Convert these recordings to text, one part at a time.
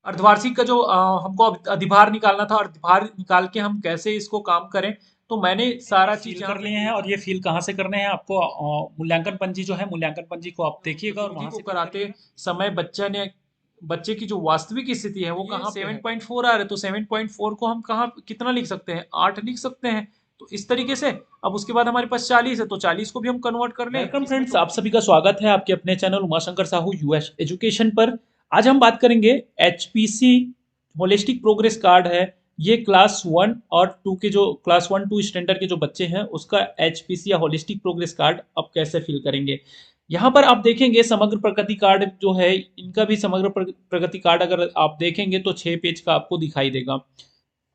अर्धवार्षिक का जो हमको अधिभार निकालना था, अधिभार निकाल के हम कैसे इसको काम करें, तो मैंने सारा चीज फील यहाँ कर पे लिए हैं। और ये फील कहाँ से करने हैं आपको? मूल्यांकन पंजी जो है, मूल्यांकन पंजी को आप देखिएगा और गतिविधि वहां को से फील कराते करिएगा। समय बच्चे की जो वास्तविक स्थिति है वो कहाँ पे है। 7.4 आ रहा है, तो 7.4 को हम कहाँ कितना लिख सकते हैं, 8 लिख सकते हैं। तो इस तरीके से अब उसके बाद हमारे पास 40 है, तो 40 को भी हम कन्वर्ट कर लें वेलकम इसमें फ्रेंड्स, तो। आप सभी का स्वागत है आपके अपने channel Umashankar Sahu US education पर। आज हम बात करेंगे एचपीसी होलिस्टिक प्रोग्रेस कार्ड है। ये क्लास 1 और 2 के जो क्लास 1 2 स्टैंडर्ड के जो बच्चे हैं उसका एचपीसी या होलिस्टिक प्रोग्रेस कार्ड अब कैसे फिल करेंगे। यहाँ पर आप देखेंगे समग्र प्रगति कार्ड जो है, इनका भी समग्र प्रगति कार्ड अगर आप देखेंगे तो 6 पेज का आपको दिखाई देगा।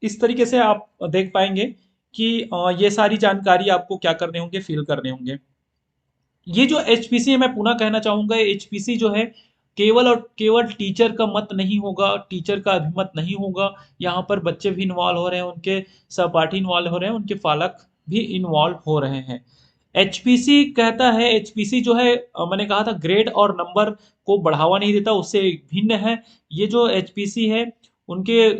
इस तरीके से आप देख पाएंगे कि ये सारी जानकारी आपको क्या करने होंगे, फिल करने होंगे। ये जो एचपीसी है, मैं पुनः कहना चाहूंगा, एचपीसी जो है केवल और केवल टीचर का मत नहीं होगा, टीचर का अभिमत नहीं होगा। यहाँ पर बच्चे भी इन्वॉल्व हो रहे हैं, उनके सहपाठी इन्वॉल्व हो रहे हैं, उनके पालक भी इन्वॉल्व हो रहे हैं। एचपीसी कहता है, एचपीसी जो है मैंने कहा था ग्रेड और नंबर को बढ़ावा नहीं देता, उससे भिन्न है। ये जो एचपीसी है उनके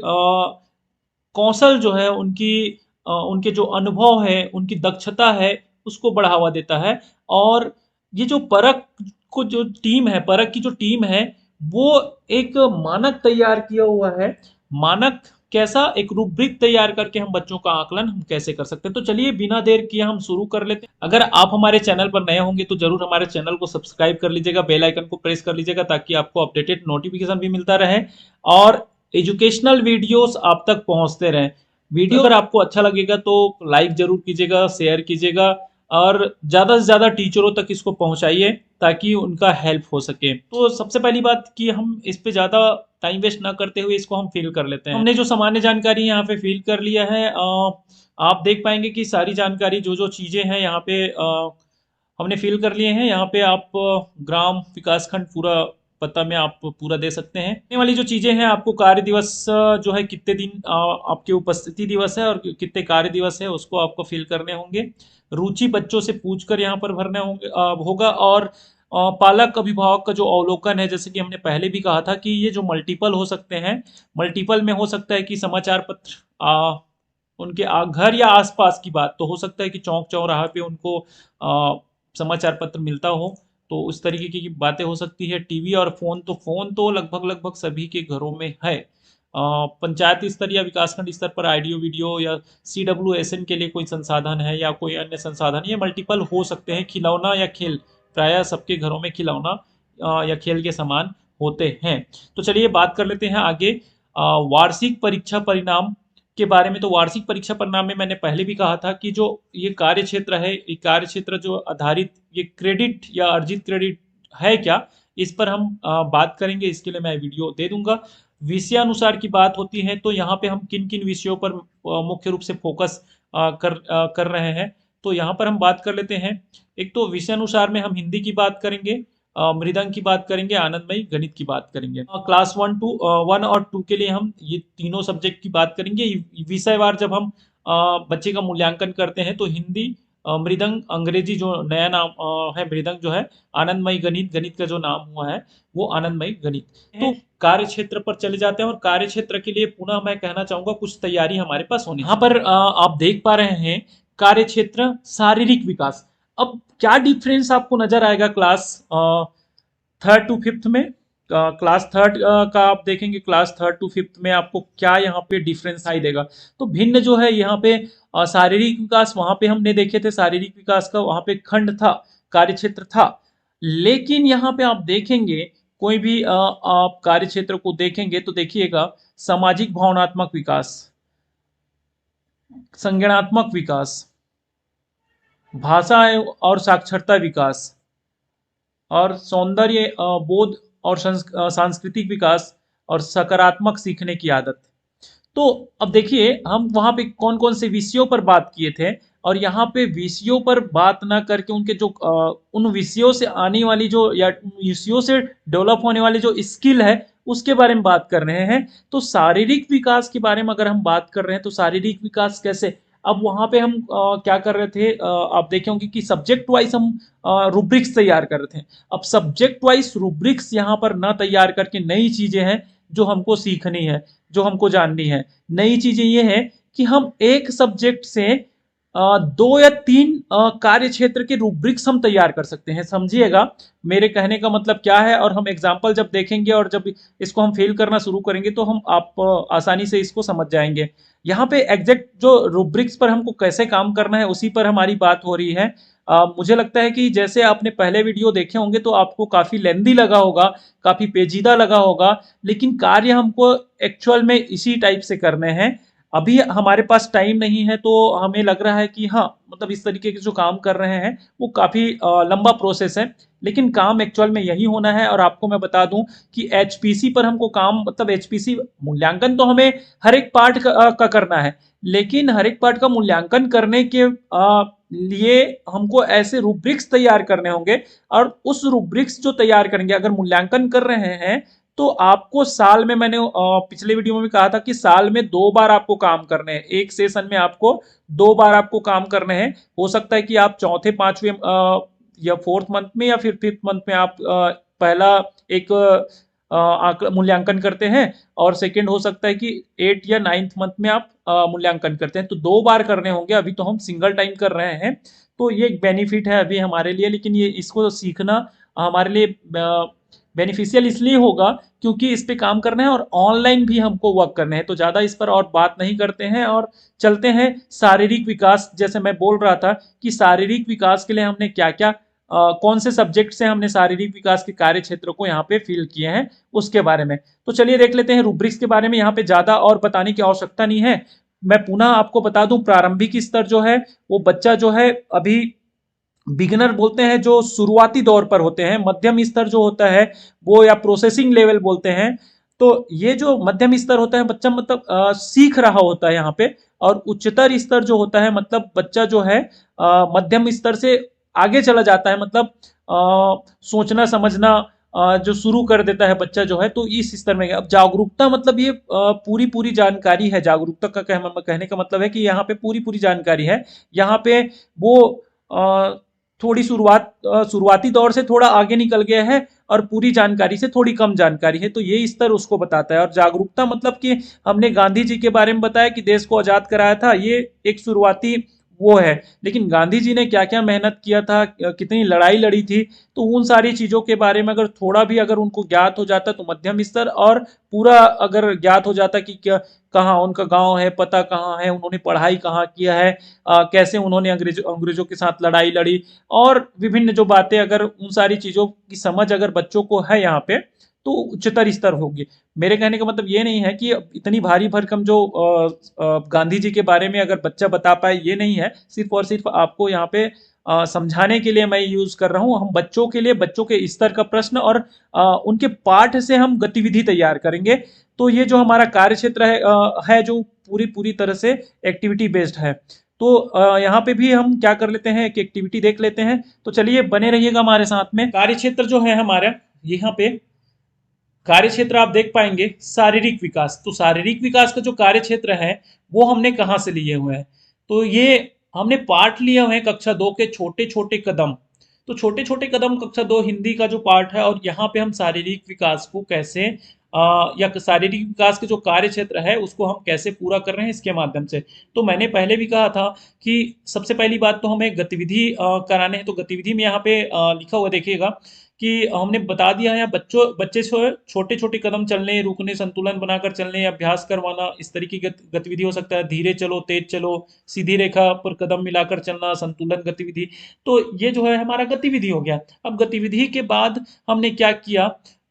कौशल जो है, उनके जो अनुभव है, उनकी दक्षता है, उसको बढ़ावा देता है। और ये जो परख को जो टीम है, परख की जो टीम है, वो एक मानक तैयार किया हुआ है। मानक कैसा? एक रूब्रिक तैयार करके हम बच्चों का आकलन हम कैसे कर सकते हैं। तो चलिए बिना देर किए हम शुरू कर लेते हैं। अगर आप हमारे चैनल पर नए होंगे तो जरूर हमारे चैनल को सब्सक्राइब कर लीजिएगा, बेल आइकन को प्रेस कर लीजिएगा ताकि आपको अपडेटेड नोटिफिकेशन भी मिलता रहे और एजुकेशनल वीडियोस आप तक पहुंचते रहें। वीडियो अगर आपको अच्छा लगेगा तो लाइक जरूर कीजिएगा, शेयर कीजिएगा और ज़्यादा से ज़्यादा टीचरों तक इसको पहुंचाइए ताकि उनका हेल्प हो सके। तो सबसे पहली बात कि हम इस पे ज़्यादा टाइम वेस्ट ना करते हुए इसको हम फिल कर लेते हैं। हमने जो सामान्य जानकारी यहाँ पे फिल कर लिया है। आप देख पाएंगे कि सारी जानकारी जो जो चीज़ें हैं यहाँ पे हमने फिल कर लिए हैं। यहाँ पे आप ग्राम विकास खंड पूरा पता में आप पूरा दे सकते हैं। ये वाली जो चीजें हैं, आपको कार्य दिवस जो है कितने दिन आपके उपस्थिति दिवस है और कितने कार्य दिवस है उसको आपको फिल करने होंगे। रुचि बच्चों से पूछकर यहाँ पर भरने होंगे होगा। और पालक अभिभावक का जो अवलोकन है, जैसे कि हमने पहले भी कहा था कि ये जो मल्टीपल हो सकते हैं, मल्टीपल में हो सकता है कि समाचार पत्र उनके घर या आसपास की बात, तो हो सकता है कि चौक चौराहा पे उनको समाचार पत्र मिलता हो, तो उस तरीके की बातें हो सकती है। टीवी और फोन तो लगभग लगभग सभी के घरों में है। पंचायत स्तर या विकासखंड स्तर पर ऑडियो वीडियो या CWSN के लिए कोई संसाधन है या कोई अन्य संसाधन, ये मल्टीपल हो सकते हैं। खिलौना या खेल, प्रायः सबके घरों में खिलौना या खेल के सामान होते हैं। तो चलिए बात कर लेते हैं आगे वार्षिक परीक्षा परिणाम के बारे में। तो वार्षिक परीक्षा परिणाम में मैंने पहले भी कहा था कि जो ये कार्य क्षेत्र है, ये कार्य क्षेत्र जो आधारित ये क्रेडिट या अर्जित क्रेडिट है क्या, इस पर हम बात करेंगे। इसके लिए मैं वीडियो दे दूंगा। विषयानुसार की बात होती है तो यहाँ पे हम किन किन विषयों पर मुख्य रूप से फोकस कर रहे हैं, तो यहाँ पर हम बात कर लेते हैं। एक तो विषयानुसार में हम हिंदी की बात करेंगे, मृदंग की बात करेंगे, आनंदमयी गणित की बात करेंगे। क्लास 1 और 2 के लिए हम ये तीनों सब्जेक्ट की बात करेंगे। विषयवार जब हम बच्चे का मूल्यांकन करते हैं तो हिंदी, मृदंग, अंग्रेजी जो नया नाम है मृदंग जो है, आनंदमयी गणित, गणित का जो नाम हुआ है वो आनंदमयी गणित। तो कार्य क्षेत्र पर चले जाते हैं और कार्य क्षेत्र के लिए पुनः मैं कहना चाहूंगा कुछ तैयारी हमारे पास होनी। यहाँ पर आप देख पा रहे हैं कार्य क्षेत्र शारीरिक विकास। अब क्या डिफरेंस आपको नजर आएगा क्लास 3rd to 5th में? क्लास 3rd का आप देखेंगे, क्लास 3rd to 5th में आपको क्या यहाँ पे डिफरेंस आई देगा। तो भिन्न जो है यहाँ पे शारीरिक विकास, वहां पे हमने देखे थे शारीरिक विकास का, वहां पे खंड था, कार्य क्षेत्र था। लेकिन यहाँ पे आप देखेंगे कोई भी आप कार्य क्षेत्र को देखेंगे तो देखिएगा सामाजिक भावनात्मक विकास, संज्ञानात्मक विकास, भाषा और साक्षरता विकास, और सौंदर्य बोध और सांस्कृतिक विकास, और सकारात्मक सीखने की आदत। तो अब देखिए हम वहां पे कौन कौन से विषयों पर बात किए थे, और यहाँ पे विषयों पर बात ना करके उनके जो उन विषयों से आने वाली जो या उन विषयों से डेवलप होने वाली जो स्किल है उसके बारे में बात कर रहे हैं। तो शारीरिक विकास के बारे में अगर हम बात कर रहे हैं तो शारीरिक विकास कैसे, अब वहां पे हम क्या कर रहे थे, आप देखे होंगे कि सब्जेक्ट वाइज हम रूब्रिक्स तैयार कर रहे थे। अब सब्जेक्ट वाइज रूब्रिक्स यहाँ पर ना तैयार करके नई चीजें हैं जो हमको सीखनी है, जो हमको जाननी है। नई चीजें ये है कि हम एक सब्जेक्ट से 2 या 3 कार्य क्षेत्र के रूब्रिक्स हम तैयार कर सकते हैं। समझिएगा मेरे कहने का मतलब क्या है, और हम एग्जाम्पल जब देखेंगे और जब इसको हम फेल करना शुरू करेंगे तो हम आप आसानी से इसको समझ जाएंगे। यहाँ पे एग्जैक्ट जो रूब्रिक्स पर हमको कैसे काम करना है उसी पर हमारी बात हो रही है। मुझे लगता है कि जैसे आपने पहले वीडियो देखे होंगे तो आपको काफी लेंदी लगा होगा, काफी पेचीदा लगा होगा, लेकिन कार्य हमको एक्चुअल में इसी टाइप से करने हैं। अभी हमारे पास टाइम नहीं है तो हमें लग रहा है कि हाँ, मतलब इस तरीके के जो काम कर रहे हैं वो काफी लंबा प्रोसेस है, लेकिन काम एक्चुअल में यही होना है। और आपको मैं बता दूं कि एचपीसी पर हमको काम, मतलब एचपीसी मूल्यांकन तो हमें हर एक पार्ट का करना है, लेकिन हर एक पार्ट का मूल्यांकन करने के लिए हमको ऐसे रूब्रिक्स तैयार करने होंगे। और उस रूब्रिक्स जो तैयार करेंगे, अगर मूल्यांकन कर रहे हैं तो आपको साल में, मैंने पिछले वीडियो में भी कहा था कि साल में 2 बार आपको काम करने हैं। एक सेशन में आपको 2 बार आपको काम करने हैं। हो सकता है कि आप चौथे पांचवें या फोर्थ मंथ में या फिर फिफ्थ मंथ में आप पहला एक मूल्यांकन करते हैं, और सेकंड हो सकता है कि 8 या 9th मंथ में आप मूल्यांकन करते हैं। तो 2 बार करने होंगे। अभी तो हम सिंगल टाइम कर रहे हैं, तो ये एक बेनिफिट है अभी हमारे लिए। लेकिन ये इसको सीखना हमारे लिए बेनिफिशियल इसलिए होगा क्योंकि इस पे काम करना है और ऑनलाइन भी हमको वर्क करने हैं। तो ज़्यादा इस पर और बात नहीं करते हैं और चलते हैं शारीरिक विकास। जैसे मैं बोल रहा था कि शारीरिक विकास के लिए हमने क्या क्या कौन से सब्जेक्ट से हमने शारीरिक विकास के कार्य क्षेत्र को यहाँ पे फिल किए हैं उसके बारे में। तो चलिए देख लेते हैं रूब्रिक्स के बारे में। यहाँ पे ज़्यादा और बताने की आवश्यकता नहीं है। मैं पुनः आपको बता दूं, प्रारंभिक स्तर जो है वो बच्चा जो है अभी बिगिनर बोलते हैं, जो शुरुआती दौर पर होते हैं। मध्यम स्तर जो होता है वो या प्रोसेसिंग लेवल बोलते हैं। तो ये जो मध्यम स्तर होता है बच्चा मतलब सीख रहा होता है यहाँ पे। और उच्चतर स्तर जो होता है मतलब बच्चा जो है मध्यम स्तर से आगे चला जाता है, मतलब सोचना समझना जो शुरू कर देता है बच्चा जो है, तो इस स्तर में। अब जागरूकता मतलब ये पूरी पूरी जानकारी है। जागरूकता का कहने का मतलब है कि यहाँ पे पूरी पूरी जानकारी है। यहाँ पे वो थोड़ी शुरुआती दौर से थोड़ा आगे निकल गया है और पूरी जानकारी से थोड़ी कम जानकारी है, तो ये स्तर उसको बताता है। और जागरूकता मतलब कि हमने गांधी जी के बारे में बताया कि देश को आजाद कराया था, ये एक शुरुआती वो है। लेकिन गांधी जी ने क्या क्या मेहनत किया था, कितनी लड़ाई लड़ी थी, तो उन सारी चीजों के बारे में अगर थोड़ा भी अगर उनको ज्ञात हो जाता तो मध्यम स्तर, और पूरा अगर ज्ञात हो जाता कि क्या कहाँ उनका गांव है, पता कहाँ है, उन्होंने पढ़ाई कहाँ किया है, कैसे उन्होंने अंग्रेजों के साथ लड़ाई लड़ी, और विभिन्न जो बातें, अगर उन सारी चीजों की समझ अगर बच्चों को है यहाँ पे, तो उच्चतर स्तर होगी। मेरे कहने का मतलब ये नहीं है कि इतनी भारी भरकम जो गांधी जी के बारे में अगर बच्चा बता पाए, ये नहीं है। सिर्फ और सिर्फ आपको यहाँ पे समझाने के लिए मैं यूज कर रहा हूँ। हम बच्चों के लिए बच्चों के स्तर का प्रश्न और उनके पाठ से हम गतिविधि तैयार करेंगे। तो ये जो हमारा कार्य क्षेत्र है जो पूरी पूरी तरह से एक्टिविटी बेस्ड है। तो यहाँ पे भी हम क्या कर लेते हैं, एक एक्टिविटी देख लेते हैं। तो चलिए बने रहिएगा हमारे साथ में। कार्य क्षेत्र जो है हमारा, यहाँ पे कार्य क्षेत्र आप देख पाएंगे शारीरिक विकास। तो शारीरिक विकास का जो कार्य क्षेत्र है वो हमने कहाँ से लिए हुए हैं, तो ये हमने पाठ लिए हुए हैं कक्षा 2 के छोटे छोटे कदम। तो छोटे छोटे कदम कक्षा 2 हिंदी का जो पाठ है, और यहाँ पे हम शारीरिक विकास को कैसे या शारीरिक विकास के जो कार्य क्षेत्र है उसको हम कैसे पूरा कर रहे हैं इसके माध्यम से। तो मैंने पहले भी कहा था कि सबसे पहली बात तो हमें गतिविधि कराने हैं। तो गतिविधि में यहाँ पे लिखा हुआ देखिएगा कि हमने बता दिया है बच्चे छोटे छोटे कदम चलने, रुकने, संतुलन बनाकर चलने, अभ्यास करवाना। इस तरीके की गतिविधि हो सकता है। धीरे चलो, तेज चलो, सीधी रेखा पर कदम मिलाकर चलना, संतुलन गतिविधि। तो ये जो है हमारा गतिविधि हो गया। अब गतिविधि के बाद हमने क्या किया,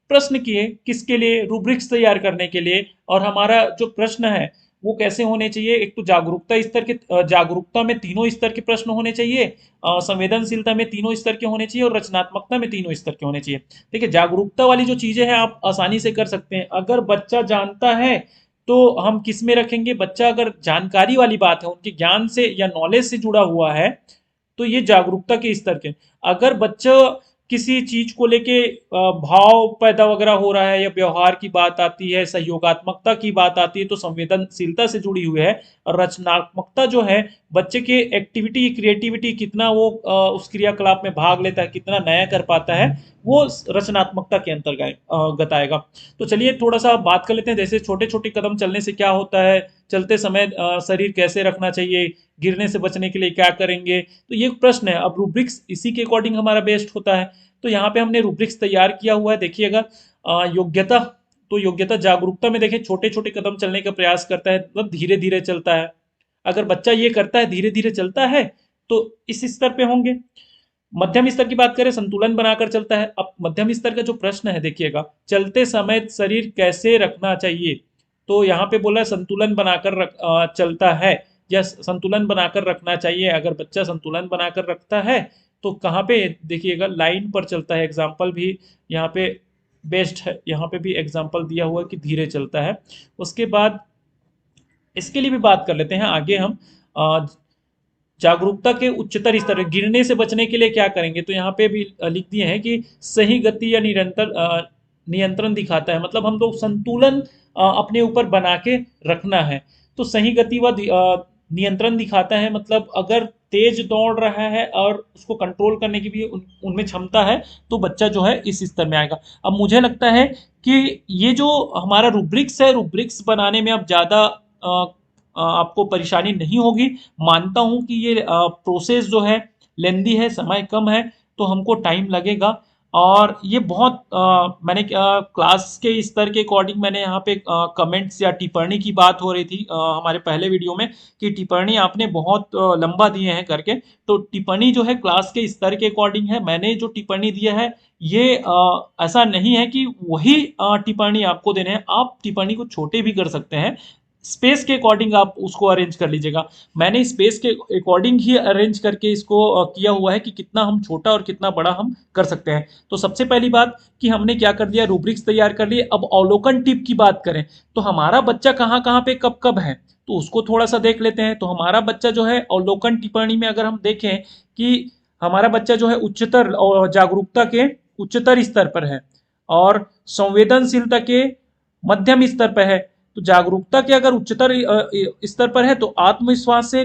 प्रश्न किए। किसके लिए, रूब्रिक्स तैयार करने के लिए। और हमारा जो प्रश्न है वो कैसे होने चाहिए, एक तो जागरूकता में तीनों स्तर के प्रश्न होने चाहिए, संवेदनशीलता में तीनों स्तर के होने चाहिए, और रचनात्मकता में तीनों स्तर के होने चाहिए। देखिए जागरूकता वाली जो चीजें हैं आप आसानी से कर सकते हैं अगर बच्चा जानता है। तो हम किस में रखेंगे, बच्चा अगर जानकारी वाली बात है, उनके ज्ञान से या नॉलेज से जुड़ा हुआ है, तो ये जागरूकता के स्तर के। अगर बच्चा किसी चीज को लेके भाव पैदा वगैरह हो रहा है या व्यवहार की बात आती है, सहयोगात्मकता की बात आती है, तो संवेदनशीलता से जुड़ी हुई है। और रचनात्मकता जो है, बच्चे के एक्टिविटी क्रिएटिविटी कितना वो उस क्रियाकलाप में भाग लेता है, कितना नया कर पाता है, वो रचनात्मकता के अंतर्गत आएगा। तो चलिए थोड़ा सा बात कर लेते हैं, जैसे छोटे छोटे कदम चलने से क्या होता है, चलते समय शरीर कैसे रखना चाहिए, गिरने से बचने के लिए क्या करेंगे। तो ये एक प्रश्न है। अब रूब्रिक्स इसी के अकॉर्डिंग हमारा बेस्ट होता है। तो यहाँ पे हमने रूब्रिक्स तैयार किया हुआ है, देखिएगा। योग्यता, तो योग्यता जागरूकता में देखिए छोटे छोटे कदम चलने का प्रयास करता है, मतलब धीरे धीरे चलता है। अगर बच्चा ये करता है, धीरे धीरे चलता है, तो इस स्तर पे होंगे। मध्यम स्तर की बात करें, संतुलन बनाकर चलता है। अब मध्यम स्तर का जो प्रश्न है देखिएगा, चलते समय शरीर कैसे रखना चाहिए, तो यहाँ पे बोला है संतुलन बनाकर चलता है या संतुलन बनाकर रखना चाहिए। अगर बच्चा संतुलन बनाकर रखता है तो कहाँ पे देखिएगा, लाइन पर चलता है। एग्जाम्पल भी यहाँ पे बेस्ट है, यहाँ पे भी एग्जाम्पल दिया हुआ है कि धीरे चलता है। उसके बाद इसके लिए भी बात कर लेते हैं आगे हम। अ, जागरूकता के उच्चतर स्तर, गिरने से बचने के लिए क्या करेंगे, तो यहाँ पे भी लिख दिए हैं कि सही गति या निरंतर नियंत्रण दिखाता है। मतलब हम लोग संतुलन अपने ऊपर बना के रखना है। तो सही गति व नियंत्रण दिखाता है, मतलब अगर तेज दौड़ रहा है और उसको कंट्रोल करने की भी उनमें क्षमता है, तो बच्चा जो है इस स्तर में आएगा। अब मुझे लगता है कि ये जो हमारा रूब्रिक्स है, रूब्रिक्स बनाने में अब ज़्यादा आपको परेशानी नहीं होगी। मानता हूँ कि ये प्रोसेस जो है लेंदी है, समय कम है, तो हमको टाइम लगेगा। और ये बहुत मैंने क्लास के स्तर के अकॉर्डिंग मैंने यहाँ पे कमेंट्स या टिप्पणी की बात हो रही थी हमारे पहले वीडियो में, कि टिप्पणी आपने बहुत लंबा दिए हैं करके। तो टिप्पणी जो है क्लास के स्तर के अकॉर्डिंग है। मैंने जो टिप्पणी दिया है ये ऐसा नहीं है कि वही टिप्पणी आपको देने हैं। आप टिप्पणी को छोटे भी कर सकते हैं, स्पेस के अकॉर्डिंग आप उसको अरेंज कर लीजिएगा। मैंने स्पेस के अकॉर्डिंग ही अरेंज करके इसको किया हुआ है कि कितना हम छोटा और कितना बड़ा हम कर सकते हैं। तो सबसे पहली बात कि हमने क्या कर दिया, रूब्रिक्स तैयार कर लिए। अब अवलोकन टिप की बात करें तो हमारा बच्चा कहाँ कहाँ पे कब कब है, तो उसको थोड़ा सा देख लेते हैं। तो हमारा बच्चा जो है अवलोकन टिप्पणी में अगर हम देखें कि हमारा बच्चा जो है उच्चतर जागरूकता के उच्चतर स्तर पर है और संवेदनशीलता के मध्यम स्तर पर है। तो जागरूकता के अगर उच्चतर स्तर पर है तो आत्मविश्वास से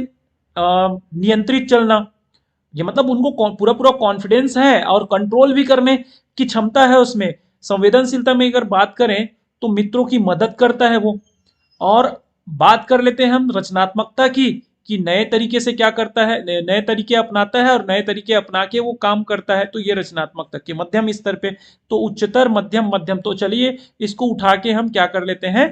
नियंत्रित चलना, ये मतलब उनको पूरा पूरा कॉन्फिडेंस है और कंट्रोल भी करने की क्षमता है उसमें। संवेदनशीलता में अगर बात करें तो मित्रों की मदद करता है वो। और बात कर लेते हैं हम रचनात्मकता की, कि नए तरीके से क्या करता है, नए तरीके अपनाता है और नए तरीके अपना के वो काम करता है। तो ये रचनात्मकता के मध्यम स्तर पे। तो उच्चतर, मध्यम, मध्यम। तो चलिए इसको उठा के हम क्या कर लेते हैं,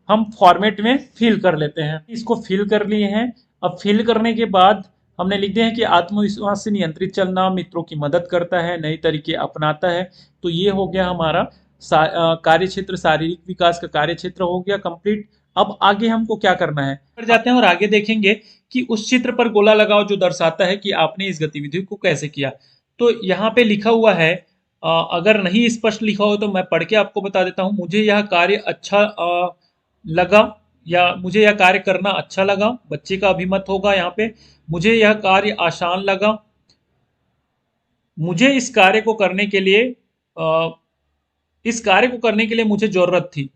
हम फॉर्मेट में फिल कर लेते हैं। इसको फिल कर लिए हैं। अब फिल करने के बाद हमने लिख दिया है कि आत्मविश्वास से नियंत्रित चलना, मित्रों की मदद करता है, नए तरीके अपनाता है। तो ये हो गया हमारा कार्य क्षेत्र, शारीरिक विकास का कार्य क्षेत्र हो गया कंप्लीट। अब आगे हमको क्या करना है, कर जाते हैं और आगे देखेंगे कि उस चित्र पर गोला लगाओ जो दर्शाता है कि आपने इस गतिविधि को कैसे किया। तो यहाँ पे लिखा हुआ है, अगर नहीं स्पष्ट लिखा हो तो मैं पढ़ के आपको बता देता हूँ। मुझे यह कार्य अच्छा लगा, या मुझे यह कार्य करना अच्छा लगा, बच्चे का अभिमत होगा यहाँ पे। मुझे यह कार्य आसान लगा, मुझे इस कार्य को करने के लिए इस कार्य को करने के लिए मुझे जरूरत थी।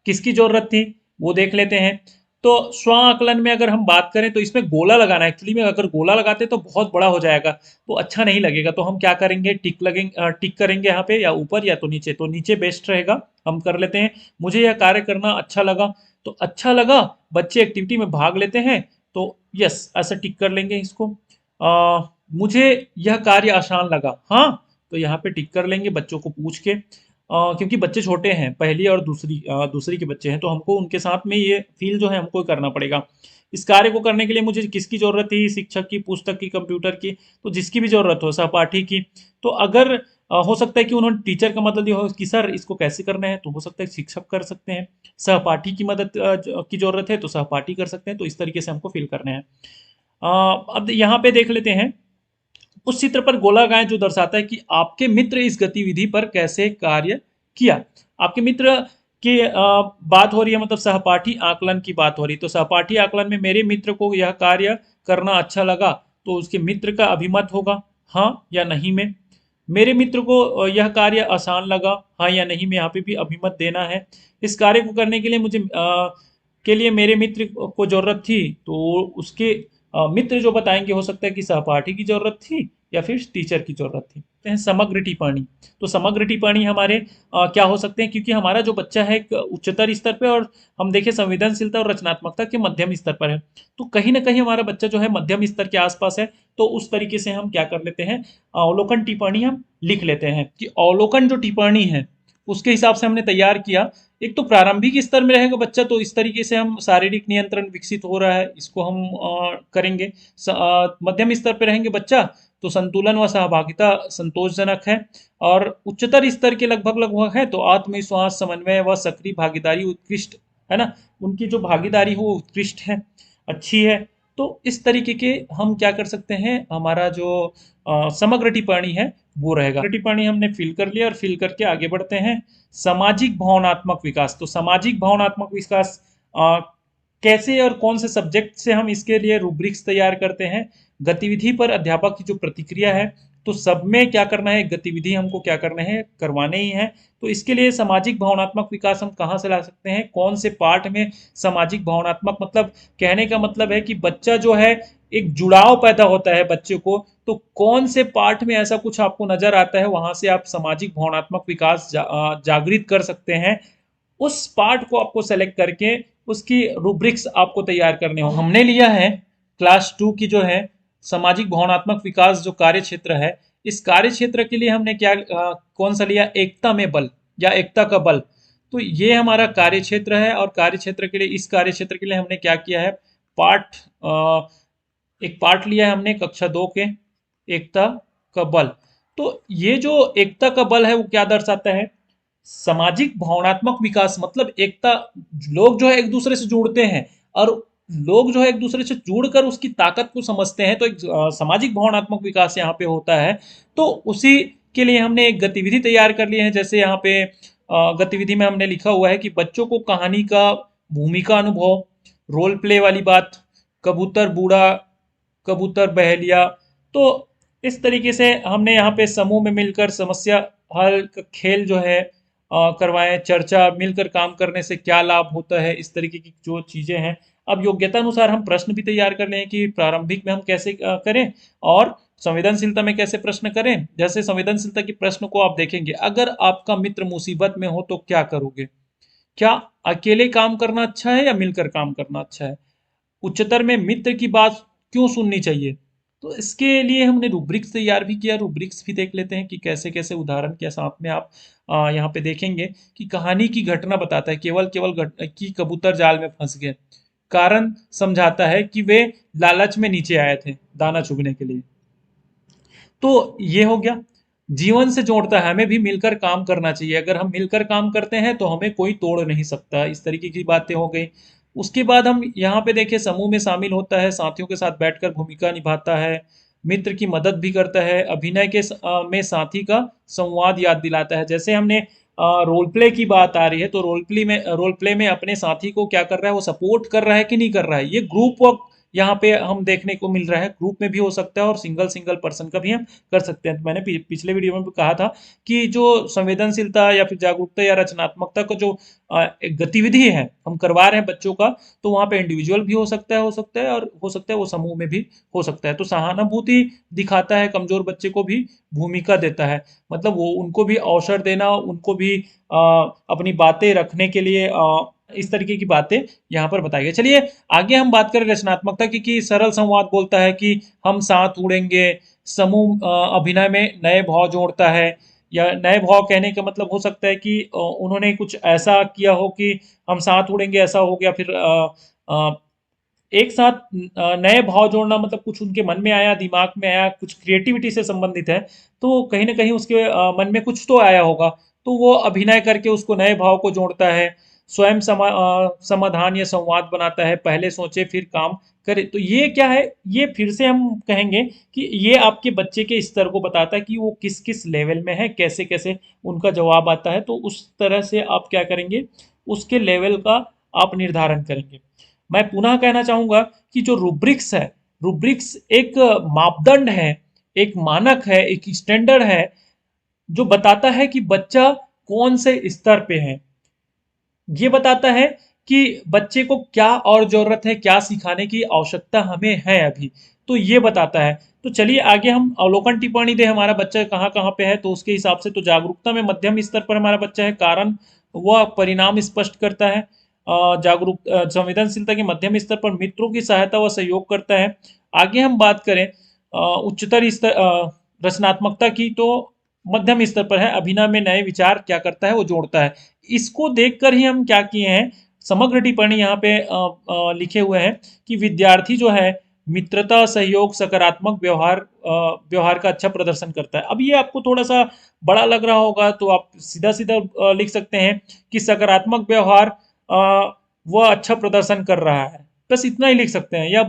किसकी जरूरत थी वो देख लेते हैं। तो स्व आकलन में अगर हम बात करें तो इसमें गोला लगाना, एक्चुअली में अगर गोला लगाते तो बहुत बड़ा हो जाएगा, तो अच्छा नहीं लगेगा। तो हम क्या करेंगे, टिक करेंगे यहाँ पे, या ऊपर या तो नीचे। तो नीचे बेस्ट रहेगा, हम कर लेते हैं। मुझे यह कार्य करना अच्छा लगा, तो अच्छा लगा, बच्चे एक्टिविटी में भाग लेते हैं, तो यस ऐसा टिक कर लेंगे इसको। मुझे यह कार्य आसान लगा, हाँ, तो यहाँ पे टिक कर लेंगे बच्चों को पूछ के। क्योंकि बच्चे छोटे हैं, पहली और दूसरी के बच्चे हैं, तो हमको उनके साथ में ये फील जो है हमको करना पड़ेगा। इस कार्य को करने के लिए मुझे किसकी जरूरत थी, शिक्षक की, पुस्तक की, कंप्यूटर की, तो जिसकी भी जरूरत हो, सहपाठी की। तो अगर हो सकता है कि उन्होंने टीचर का मदद दिया हो कि सर इसको कैसे करना है, तो हो सकता है शिक्षक कर सकते हैं। सहपाठी की मदद की जरूरत है तो सहपाठी कर सकते हैं। तो इस तरीके से हमको फिल करने हैं। अब यहाँ पे देख लेते हैं, उस चित्र पर गोला लगाएं जो दर्शाता है कि आपके मित्र इस गतिविधि पर कैसे कार्य किया। आपके मित्र की बात हो रही है, मतलब सहपाठी आकलन की बात हो रही है। तो सहपाठी आकलन में मेरे मित्र को यह कार्य करना अच्छा लगा, तो उसके मित्र का अभिमत होगा हाँ या नहीं में। मेरे मित्र को यह कार्य आसान लगा, हाँ या नहीं में यहाँ पे भी अभिमत देना है। इस कार्य को करने के लिए के लिए मेरे मित्र को जरूरत थी, तो उसके मित्र जो बताएंगे, हो सकता है कि सहपाठी की जरूरत थी या फिर टीचर की जरूरत थी। तो हैं समग्र टिप्पणी। तो समग्र टिप्पणी हमारे क्या हो सकते हैं, क्योंकि हमारा जो बच्चा है एक उच्चतर स्तर पे और हम देखें संवेदनशीलता और रचनात्मकता के मध्यम स्तर पर है, तो कहीं ना कहीं हमारा बच्चा जो है मध्यम स्तर के आसपास है। तो उस तरीके से हम क्या कर लेते हैं, अवलोकन टिप्पणी हम लिख लेते हैं कि अवलोकन जो टिप्पणी है उसके हिसाब से हमने तैयार किया। एक तो प्रारंभिक स्तर में रहेगा बच्चा, तो इस तरीके से हम शारीरिक नियंत्रण विकसित हो रहा है, इसको हम करेंगे। मध्यम स्तर पे रहेंगे बच्चा, तो संतुलन व सहभागिता संतोषजनक है। और उच्चतर स्तर के लगभग लगभग है, तो आत्मविश्वास, समन्वय व सक्रिय भागीदारी उत्कृष्ट है ना, उनकी जो भागीदारी हो वो उत्कृष्ट है, अच्छी है। तो इस तरीके के हम क्या कर सकते हैं, हमारा जो समग्र टिप्पणी है वो रहेगा। टिप्पणी हमने फिल कर लिया और फिल करके आगे बढ़ते हैं। सामाजिक भावनात्मक विकास। तो सामाजिक भावनात्मक विकास कैसे और कौन से सब्जेक्ट से हम इसके लिए रूब्रिक्स तैयार करते हैं। गतिविधि पर अध्यापक की जो प्रतिक्रिया है, तो सब में क्या करना है, गतिविधि हमको क्या करना है, करवाने ही है। तो इसके लिए सामाजिक भावनात्मक विकास हम कहाँ से ला सकते हैं, कौन से पार्ट में सामाजिक भावनात्मक, मतलब कहने का मतलब है कि बच्चा जो है एक जुड़ाव पैदा होता है बच्चे को, तो कौन से पार्ट में ऐसा कुछ आपको नजर आता है, वहां से आप सामाजिक भावनात्मक विकास जागृत कर सकते हैं। उस पार्ट को आपको सेलेक्ट करके उसकी रूब्रिक्स आपको तैयार करने हो। हमने लिया है क्लास 2 की जो है सामाजिक भावनात्मक विकास जो कार्य क्षेत्र है, इस कार्य क्षेत्र के लिए हमने क्या कौन सा लिया, एकता में बल या एकता का बल। तो ये हमारा कार्य क्षेत्र है, और कार्य क्षेत्र के लिए, इस कार्य क्षेत्र के लिए हमने क्या किया है, पार्ट एक पार्ट लिया है हमने कक्षा 2 के, एकता का बल। तो ये जो एकता का बल है वो क्या दर्शाता है, सामाजिक भावनात्मक विकास, मतलब एकता। लोग जो है एक दूसरे से जुड़ते हैं, और लोग जो है एक दूसरे से जुड़कर उसकी ताकत को समझते हैं, तो एक सामाजिक भावनात्मक विकास यहाँ पे होता है। तो उसी के लिए हमने एक गतिविधि तैयार कर ली है। जैसे यहाँ पे गतिविधि में हमने लिखा हुआ है कि बच्चों को कहानी का भूमिका अनुभव, रोल प्ले वाली बात, कबूतर बूढ़ा, कबूतर बहेलिया। तो इस तरीके से हमने यहाँ पे समूह में मिलकर समस्या हल का खेल जो है करवाएं, चर्चा, मिलकर काम करने से क्या लाभ होता है, इस तरीके की जो चीजें हैं। अब योग्यता अनुसार हम प्रश्न भी तैयार कर लें कि प्रारंभिक में हम कैसे करें और संवेदनशीलता में कैसे प्रश्न करें। जैसे संवेदनशीलता के प्रश्न को आप देखेंगे, अगर आपका मित्र मुसीबत में हो तो क्या करोगे, क्या अकेले काम करना अच्छा है या मिलकर काम करना अच्छा है, उच्चतर में मित्र की बात क्यों सुननी चाहिए। तो इसके लिए हमने रूब्रिक्स तैयार भी किया, रूब्रिक्स भी देख लेते हैं कि कैसे कैसे उदाहरण के साथ में आप यहाँ पे देखेंगे कि कहानी की घटना बताता है, केवल केवल कि कबूतर जाल में फंस गए, कारण समझाता है कि वे लालच में नीचे आए थे दाना चुगने के लिए। तो ये हो गया, जीवन से जोड़ता है, हमें भी मिलकर काम करना चाहिए, अगर हम मिलकर काम करते हैं तो हमें कोई तोड़ नहीं सकता, इस तरीके की बातें हो गई। उसके बाद हम यहाँ पे देखें, समूह में शामिल होता है, साथियों के साथ बैठकर भूमिका निभाता है, मित्र की मदद भी करता है, अभिनय के में साथी का संवाद याद दिलाता है। जैसे हमने रोल प्ले की बात आ रही है, तो रोल प्ले में अपने साथी को क्या कर रहा है, वो सपोर्ट कर रहा है कि नहीं कर रहा है, ये ग्रुप वर्क यहाँ पे हम देखने को मिल रहा है। ग्रुप में भी हो सकता है और सिंगल सिंगल पर्सन का भी हम कर सकते हैं। तो मैंने पिछले वीडियो में भी कहा था कि जो संवेदनशीलता या फिर जागरूकता या रचनात्मकता का जो एक गतिविधि है हम करवा रहे हैं बच्चों का, तो वहाँ पे इंडिविजुअल भी हो सकता है, और हो सकता है वो समूह में भी हो सकता है। तो सहानुभूति दिखाता है, कमजोर बच्चे को भी भूमिका देता है, मतलब वो उनको भी अवसर देना, उनको भी अपनी बातें रखने के लिए इस तरीके की बातें यहाँ पर बताई गई। चलिए आगे हम बात करें रचनात्मकता की, कि सरल संवाद बोलता है कि हम साथ उड़ेंगे, समूह अभिनय में नए भाव जोड़ता है, या नए भाव कहने का मतलब हो सकता है कि उन्होंने कुछ ऐसा किया हो कि हम साथ उड़ेंगे ऐसा हो गया, फिर एक साथ नए भाव जोड़ना मतलब कुछ उनके मन में आया, दिमाग में आया, कुछ क्रिएटिविटी से संबंधित है, तो कहीं ना कहीं उसके मन में कुछ तो आया होगा, तो वो अभिनय करके उसको नए भाव को जोड़ता है। स्वयं समाधान या संवाद बनाता है, पहले सोचे फिर काम करे। तो ये क्या है, ये फिर से हम कहेंगे कि ये आपके बच्चे के स्तर को बताता है कि वो किस किस लेवल में है, कैसे कैसे उनका जवाब आता है। तो उस तरह से आप क्या करेंगे, उसके लेवल का आप निर्धारण करेंगे। मैं पुनः कहना चाहूंगा कि जो रूब्रिक्स है, रूब्रिक्स एक मापदंड है, एक मानक है, एक स्टैंडर्ड है, जो बताता है कि बच्चा कौन से स्तर पे है। ये बताता है कि बच्चे को क्या और ज़रूरत है, क्या सिखाने की आवश्यकता हमें है अभी, तो ये बताता है। तो चलिए आगे हम अवलोकन टिप्पणी दें, हमारा बच्चा कहाँ-कहाँ पे है, तो उसके हिसाब से तो जागरूकता में मध्यम स्तर पर हमारा बच्चा है, कारण वह परिणाम स्पष्ट करता है। संवेदनशीलता के मध्यम स्तर पर मित्रों की सहायता व सहयोग करता है। आगे हम बात करें उच्चतर स्तर रचनात्मकता की, तो मध्यम स्तर पर है, अभिनय में नए विचार क्या करता है, वो जोड़ता है। इसको देखकर ही हम क्या किए हैं, समग्र टिप्पणी यहाँ पे लिखे हुए हैं कि विद्यार्थी जो है मित्रता, सहयोग, सकारात्मक व्यवहार का अच्छा प्रदर्शन करता है। अब ये आपको थोड़ा सा बड़ा लग रहा होगा, तो आप सीधा सीधा लिख सकते हैं कि सकारात्मक व्यवहार वह अच्छा प्रदर्शन कर रहा है, बस इतना ही लिख सकते हैं। या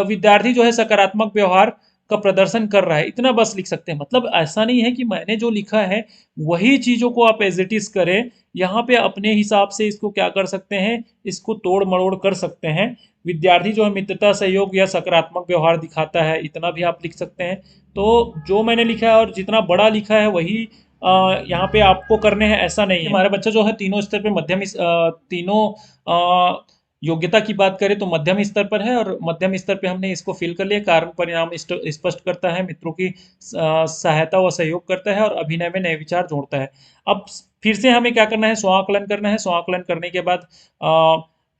विद्यार्थी जो है सकारात्मक व्यवहार का प्रदर्शन कर रहा है, इतना बस लिख सकते हैं। मतलब ऐसा नहीं है कि मैंने जो लिखा है वही चीज़ों को आप एज इट इज़ करें, यहाँ पे अपने हिसाब से इसको क्या कर सकते हैं, इसको तोड़ मरोड़ कर सकते हैं। विद्यार्थी जो है मित्रता, सहयोग या सकारात्मक व्यवहार दिखाता है, इतना भी आप लिख सकते हैं। तो जो मैंने लिखा है और जितना बड़ा लिखा है वही यहाँ पे आपको करने हैं, ऐसा नहीं है। हमारा बच्चा जो है तीनों स्तर पे तीनों योग्यता की बात करें तो मध्यम स्तर पर है, और मध्यम स्तर पे हमने इसको फिल कर लिया। कारण परिणाम स्पष्ट करता है, मित्रों की सहायता व सहयोग करता है, और अभिनय में नए विचार जोड़ता है। अब फिर से हमें क्या करना है, स्वांकलन करना है। स्वांकलन करने के बाद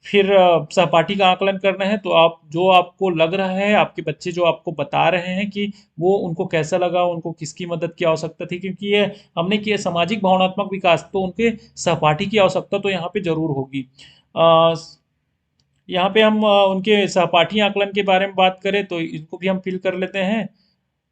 फिर सहपाठी का आकलन करना है। तो आप जो आपको लग रहा है, आपके बच्चे जो आपको बता रहे हैं कि वो उनको कैसा लगा, उनको किसकी मदद की आवश्यकता थी, क्योंकि ये हमने किया सामाजिक भावनात्मक विकास, तो उनके सहपाठी की आवश्यकता तो यहाँ पे जरूर होगी। अ, यहाँ पे हम उनके सहपाठी आकलन के बारे में बात करें तो इनको भी हम फिल कर लेते हैं।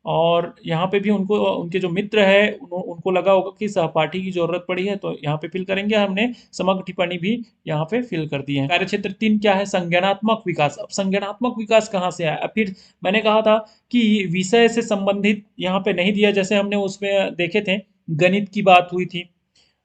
और यहाँ पे भी उनको उनके जो मित्र है उनको लगा होगा कि सहपाठी की जरूरत पड़ी है, तो यहाँ पे फिल करेंगे। हमने समग्र टिप्पणी भी यहाँ पे फिल कर दी है। कार्यक्षेत्र 3 क्या है, संज्ञानात्मक विकास। अब संज्ञानात्मक विकास कहाँ से आया, अब फिर मैंने कहा था कि विषय से संबंधित यहाँ पे नहीं दिया, जैसे हमने उसमें देखे थे गणित की बात हुई थी,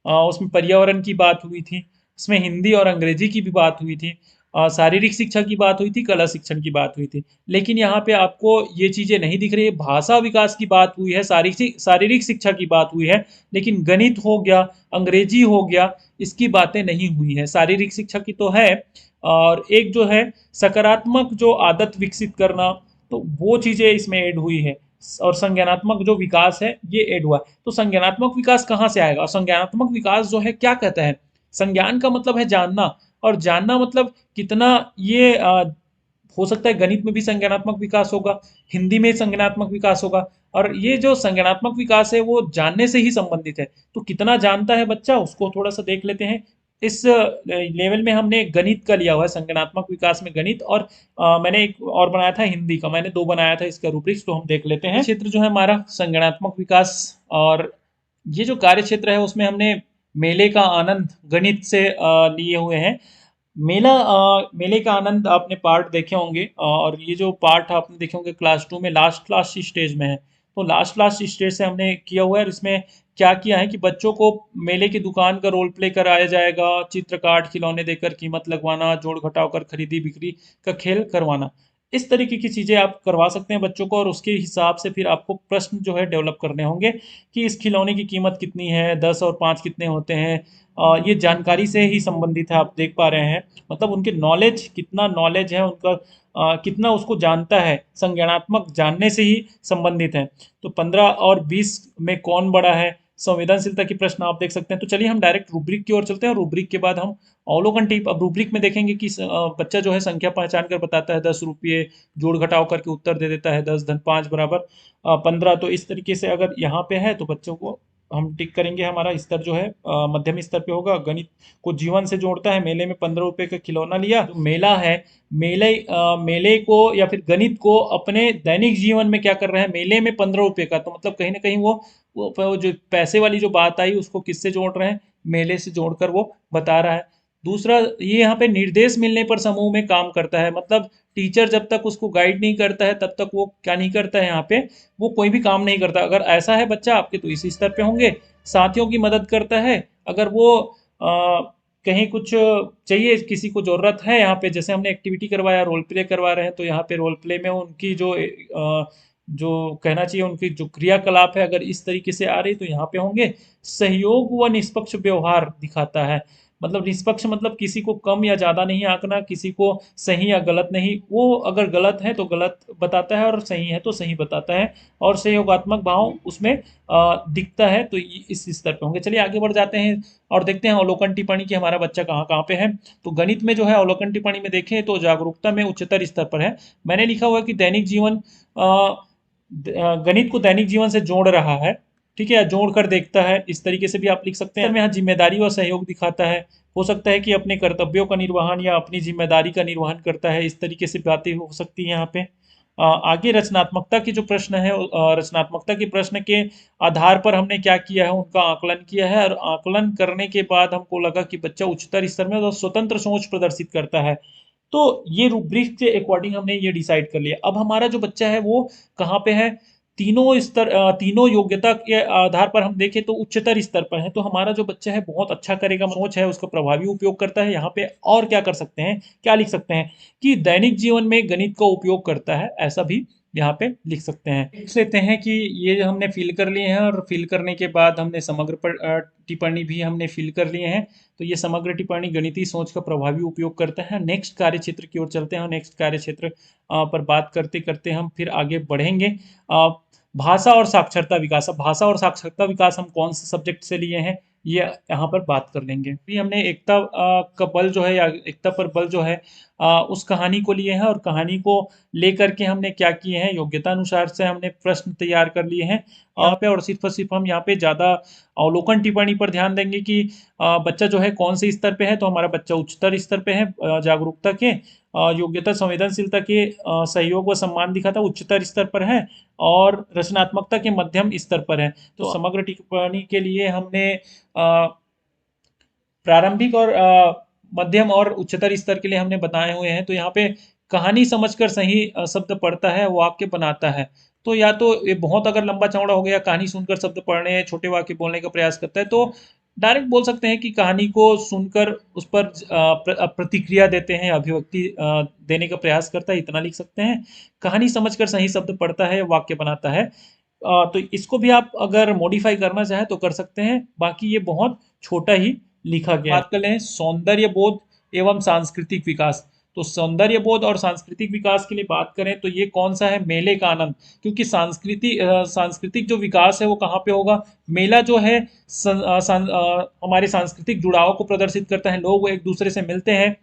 उसमें पर्यावरण की बात हुई थी, उसमें हिंदी और अंग्रेजी की भी बात हुई थी, शारीरिक शिक्षा की बात हुई थी, कला शिक्षण की बात हुई थी। लेकिन यहाँ पे आपको ये चीज़ें नहीं दिख रही है। भाषा विकास की बात हुई है, शारीरिक शिक्षा की बात हुई है, लेकिन गणित हो गया, अंग्रेजी हो गया, इसकी बातें नहीं हुई है। शारीरिक शिक्षा की तो है, और एक जो है सकारात्मक जो आदत विकसित करना, तो वो चीज़ें इसमें ऐड हुई है। और संज्ञानात्मक जो विकास है ये ऐड हुआ है। तो संज्ञानात्मक विकास कहाँ से आएगा, और संज्ञानात्मक विकास जो है क्या कहता है, संज्ञान का मतलब है जानना, और जानना मतलब कितना ये हो सकता है गणित में भी संज्ञानात्मक विकास होगा, हिंदी में संज्ञानात्मक विकास होगा। और ये जो संज्ञानात्मक विकास है वो जानने से ही संबंधित है। तो कितना जानता है बच्चा, उसको थोड़ा सा देख लेते हैं। इस लेवल में हमने गणित का लिया हुआ है, संज्ञानात्मक विकास में गणित, और मैंने एक और बनाया था हिंदी का, मैंने दो बनाया था इसका रूब्रिक्स, तो हम देख लेते हैं। क्षेत्र जो है हमारा संज्ञानात्मक विकास, और ये जो कार्य क्षेत्र है उसमें हमने मेले का आनंद गणित से लिए हुए हैं। मेले का आनंद आपने पार्ट देखे होंगे, और ये जो पार्ट आपने देखे होंगे क्लास 2 में लास्ट लास्ट स्टेज में है। तो लास्ट लास्ट स्टेज से हमने किया हुआ है, और इसमें क्या किया है कि बच्चों को मेले की दुकान का रोल प्ले कराया जाएगा, चित्र कार्ड खिलौने देकर कीमत लगवाना, जोड़ घटाव कर खरीदी बिक्री का खेल करवाना। इस तरीके की चीज़ें आप करवा सकते हैं बच्चों को, और उसके हिसाब से फिर आपको प्रश्न जो है डेवलप करने होंगे कि इस खिलौने की कीमत कितनी है, 10 और 5 कितने होते हैं। ये जानकारी से ही संबंधित है, आप देख पा रहे हैं। मतलब उनके नॉलेज, कितना नॉलेज है उनका, कितना उसको जानता है, संज्ञानात्मक जानने से ही संबंधित है। तो 15 और 20 में कौन बड़ा है, संवेदनशीलता की प्रश्न आप देख सकते हैं। तो चलिए हम डायरेक्ट रूब्रिक की ओर चलते हैं, और रूब्रिक के बाद हम अवलोकन टिप। अब रूब्रिक में देखेंगे कि बच्चा जो है संख्या पहचान कर बताता है, 10 रुपये, जोड़ घटाव करके उत्तर दे देता है, 10 धन 5 बराबर 15। तो इस तरीके से अगर यहाँ पे है तो बच्चों को हम टिक करेंगे, हमारा स्तर जो है मध्यम स्तर पे होगा। गणित को जीवन से जोड़ता है, मेले में 15 रुपये का खिलौना लिया। जो मेला है, मेले को या फिर गणित को अपने दैनिक जीवन में क्या कर रहे हैं, मेले में 15 रुपये का, तो मतलब कहीं ना कहीं वो जो पैसे वाली जो बात आई उसको किससे जोड़ रहे हैं, मेले से जोड़कर वो बता रहा है। दूसरा, ये यहाँ पे निर्देश मिलने पर समूह में काम करता है। मतलब टीचर जब तक उसको गाइड नहीं करता है तब तक वो क्या नहीं करता है, यहाँ पे वो कोई भी काम नहीं करता। अगर ऐसा है बच्चा आपके तो इसी स्तर पे होंगे। साथियों की मदद करता है, अगर वो कहीं कुछ चाहिए, किसी को ज़रूरत है, यहाँ पे जैसे हमने एक्टिविटी करवाया, रोल प्ले करवा रहे हैं, तो यहाँ पे रोल प्ले में उनकी जो जो कहना चाहिए उनकी जो क्रियाकलाप है अगर इस तरीके से आ रही तो यहाँ पे होंगे। सहयोग व निष्पक्ष व्यवहार दिखाता है, मतलब निष्पक्ष मतलब किसी को कम या ज़्यादा नहीं आंकना, किसी को सही या गलत नहीं, वो अगर गलत है तो गलत बताता है और सही है तो सही बताता है। और सहयोगात्मक भाव उसमें दिखता है, तो इस स्तर पे होंगे। चलिए आगे बढ़ जाते हैं और देखते हैं अवलोकन टिप्पणी की हमारा बच्चा कहाँ कहाँ पे है। तो गणित में जो है अवलोकन टिप्पणी में देखें तो जागरूकता में उच्चतर स्तर पर है। मैंने लिखा हुआ है कि दैनिक जीवन गणित को दैनिक जीवन से जोड़ रहा है, ठीक है, या जोड़ कर देखता है, इस तरीके से भी आप लिख सकते हैं। में यहाँ जिम्मेदारी व सहयोग दिखाता है, हो सकता है कि अपने कर्तव्यों का निर्वहन या अपनी जिम्मेदारी का निर्वहन करता है, इस तरीके से बातें हो सकती हैं यहाँ पे। आगे रचनात्मकता के जो प्रश्न है, रचनात्मकता के प्रश्न के आधार पर हमने क्या किया है, उनका आकलन किया है, और आकलन करने के बाद हमको लगा कि बच्चा उच्चतर स्तर में और स्वतंत्र सोच प्रदर्शित करता है। तो ये रूब्रिक के अकॉर्डिंग हमने ये डिसाइड कर लिया। अब हमारा जो बच्चा है वो कहाँ पे है, तीनों स्तर, तीनों योग्यता के आधार पर हम देखें तो उच्चतर स्तर पर है। तो हमारा जो बच्चा है बहुत अच्छा करेगा, सोच है उसका प्रभावी उपयोग करता है। यहाँ पे और क्या कर सकते हैं, क्या लिख सकते हैं कि दैनिक जीवन में गणित का उपयोग करता है, ऐसा भी यहाँ पे लिख सकते हैं। लिख लेते हैं कि ये हमने फिल कर लिए हैं, और फिल करने के बाद हमने समग्र टिप्पणी भी हमने फिल कर लिए हैं। तो ये समग्र टिप्पणी गणितीय सोच का प्रभावी उपयोग करता है। नेक्स्ट कार्य क्षेत्र की ओर चलते हैं, नेक्स्ट कार्य क्षेत्र पर बात करते करते हम फिर आगे बढ़ेंगे। भाषा और साक्षरता विकास। अब भाषा और साक्षरता विकास हम कौन से सब्जेक्ट से लिए हैं ये यहाँ पर बात कर लेंगे। भी हमने एकता का बल जो है, या एकता पर बल जो है, उस कहानी को लिए हैं, और कहानी को लेकर के हमने क्या किए हैं, योग्यता अनुसार से हमने प्रश्न तैयार कर लिए हैं यहाँ पे। और सिर्फ हम यहाँ पे ज़्यादा अवलोकन टिप्पणी पर ध्यान देंगे कि बच्चा जो है कौन से स्तर पे है। तो हमारा बच्चा उच्चतर स्तर पे है, जागरूकता के, योग्यता संवेदनशीलता के, सहयोग व सम्मान दिखाता उच्चतर स्तर पर है, और रचनात्मकता के मध्यम स्तर पर है। तो समग्र टिप्पणी के लिए हमने प्रारंभिक और मध्यम और उच्चतर स्तर के लिए हमने बताए हुए हैं। तो यहाँ पे कहानी समझकर सही शब्द पढ़ता है, वाक्य बनाता है। तो या तो ये बहुत अगर लंबा चौड़ा हो गया, कहानी सुनकर शब्द पढ़ने, छोटे वाक्य बोलने का प्रयास करता है, तो डायरेक्ट बोल सकते हैं कि कहानी को सुनकर उस पर प्रतिक्रिया देते हैं, अभिव्यक्ति देने का प्रयास करता है, इतना लिख सकते हैं। कहानी समझकर सही शब्द पढ़ता है, वाक्य बनाता है। तो इसको भी आप अगर मॉडिफाई करना चाहें तो कर सकते हैं, बाकी ये बहुत छोटा ही लिखा गया है। बात कर लें सौंदर्य बोध एवं सांस्कृतिक विकास। तो सौंदर्य बोध और सांस्कृतिक विकास के लिए बात करें तो ये कौन सा है, मेले का आनंद। क्योंकि सांस्कृतिक जो विकास है वो कहाँ पे होगा, मेला जो है हमारे सांस्कृतिक जुड़ाव को प्रदर्शित करता है। लोग एक दूसरे से मिलते हैं,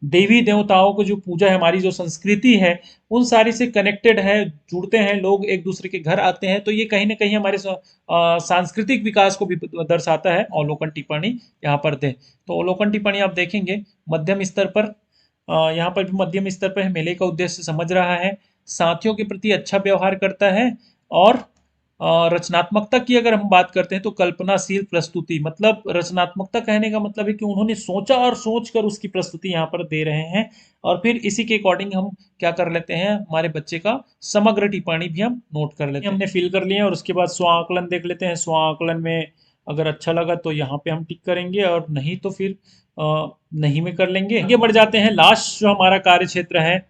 देवी देवताओं को जो पूजा है, हमारी जो संस्कृति है उन सारी से कनेक्टेड है, जुड़ते हैं, लोग एक दूसरे के घर आते हैं। तो ये कहीं ना कहीं हमारे सांस्कृतिक विकास को भी दर्शाता है। अवलोकन टिप्पणी यहाँ पर दे, तो अवलोकन टिप्पणी आप देखेंगे मध्यम स्तर पर, यहाँ पर भी मध्यम स्तर पर है, मेले का उद्देश्य समझ रहा है, साथियों के प्रति अच्छा व्यवहार करता है, और रचनात्मकता की अगर हम बात करते हैं तो कल्पनाशील प्रस्तुति। मतलब रचनात्मकता कहने का मतलब है कि उन्होंने सोचा और सोच कर उसकी प्रस्तुति यहाँ पर दे रहे हैं, और फिर इसी के अकॉर्डिंग हम क्या कर लेते हैं, हमारे बच्चे का समग्र टिप्पणी भी हम नोट कर लेते हैं। हमने फिल कर लिया, और उसके बाद स्व आकलन देख लेते हैं। स्व आकलन में अगर अच्छा लगा तो यहाँ पे हम टिक करेंगे, और नहीं तो फिर नहीं में कर लेंगे। आगे बढ़ जाते हैं, लास्ट जो हमारा कार्य क्षेत्र है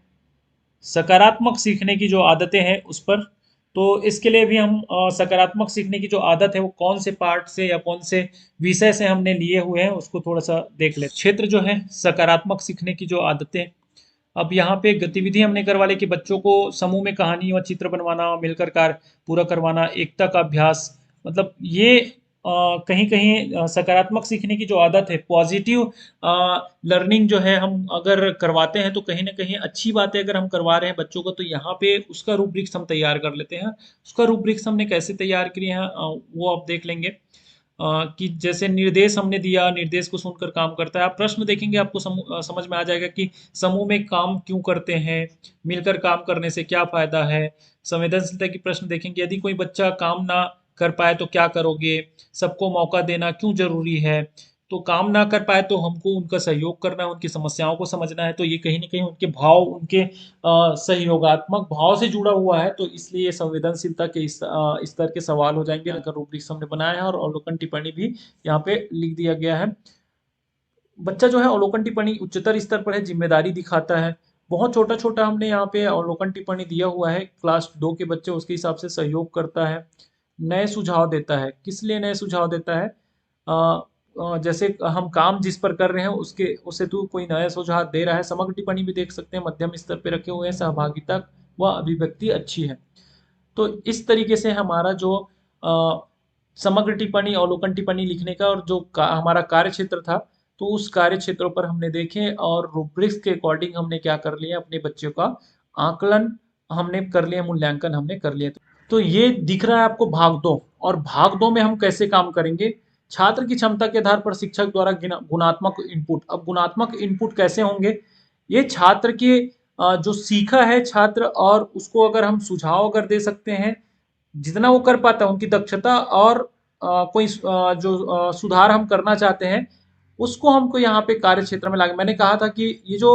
सकारात्मक सीखने की जो आदतें हैं उस पर। तो इसके लिए भी हम सकारात्मक सीखने की जो आदत है वो कौन से पार्ट से या कौन से विषय से हमने लिए हुए हैं उसको थोड़ा सा देख ले। क्षेत्र जो है सकारात्मक सीखने की जो आदतें, अब यहाँ पे गतिविधि हमने करवा ली कि बच्चों को समूह में कहानी व चित्र बनवाना, मिलकर कार्य पूरा करवाना, एकता का अभ्यास। मतलब ये कहीं कहीं सकारात्मक सीखने की जो आदत है, पॉजिटिव लर्निंग जो है, हम अगर करवाते हैं तो कहीं ना कहीं अच्छी बातें अगर हम करवा रहे हैं बच्चों को, तो यहाँ पे उसका रूब्रिक्स हम तैयार कर लेते हैं। उसका रूब्रिक्स हमने कैसे तैयार किए हैं वो आप देख लेंगे। कि जैसे निर्देश हमने दिया, निर्देश को सुनकर काम करता है। आप प्रश्न देखेंगे आपको समझ में आ जाएगा कि समूह में काम क्यों करते हैं, मिलकर काम करने से क्या फायदा है। संवेदनशीलता की प्रश्न देखेंगे, यदि कोई बच्चा काम ना कर पाए तो क्या करोगे, सबको मौका देना क्यों जरूरी है। तो काम ना कर पाए तो हमको उनका सहयोग करना है, उनकी समस्याओं को समझना है। तो ये कहीं ना कहीं उनके भाव, उनके सहयोगात्मक भाव से जुड़ा हुआ है, तो इसलिए ये संवेदनशीलता के स्तर के सवाल हो जाएंगे। अगर रूब्रिक्स हमने बनाया है, और अवलोकन टिप्पणी भी यहाँ पे लिख दिया गया है। बच्चा जो है अवलोकन टिप्पणी उच्चतर स्तर पर है, जिम्मेदारी दिखाता है, बहुत छोटा छोटा हमने यहाँ पे अवलोकन टिप्पणी दिया हुआ है। क्लास 2 के बच्चे उसके हिसाब से सहयोग करता है, नए सुझाव देता है। किस लिए नए सुझाव देता है? जैसे हम काम जिस पर कर रहे हैं उसके उससे तू कोई नया सुझाव दे रहा है। समग्र टिप्पणी भी देख सकते हैं, मध्यम स्तर पे रखे हुए हैं, सहभागिता व अभिव्यक्ति अच्छी है। तो इस तरीके से हमारा जो समग्र टिप्पणी अवलोकन टिप्पणी लिखने का और जो हमारा कार्य क्षेत्र था, तो उस कार्य क्षेत्रों पर हमने देखे और रूब्रिक्स के अकॉर्डिंग हमने क्या कर लिया, अपने बच्चों का आकलन हमने कर लिया, मूल्यांकन हमने कर लिया। तो ये दिख रहा है आपको भाग दो। और भाग दो में हम कैसे काम करेंगे? छात्र की क्षमता के आधार पर शिक्षक द्वारा गुणात्मक इनपुट। अब गुणात्मक इनपुट कैसे होंगे? ये छात्र के जो सीखा है छात्र, और उसको अगर हम सुझाव अगर दे सकते हैं, जितना वो कर पाता है उनकी दक्षता, और कोई जो सुधार हम करना चाहते हैं उसको हमको यहाँ पे कार्य क्षेत्र में लागे। मैंने कहा था कि ये जो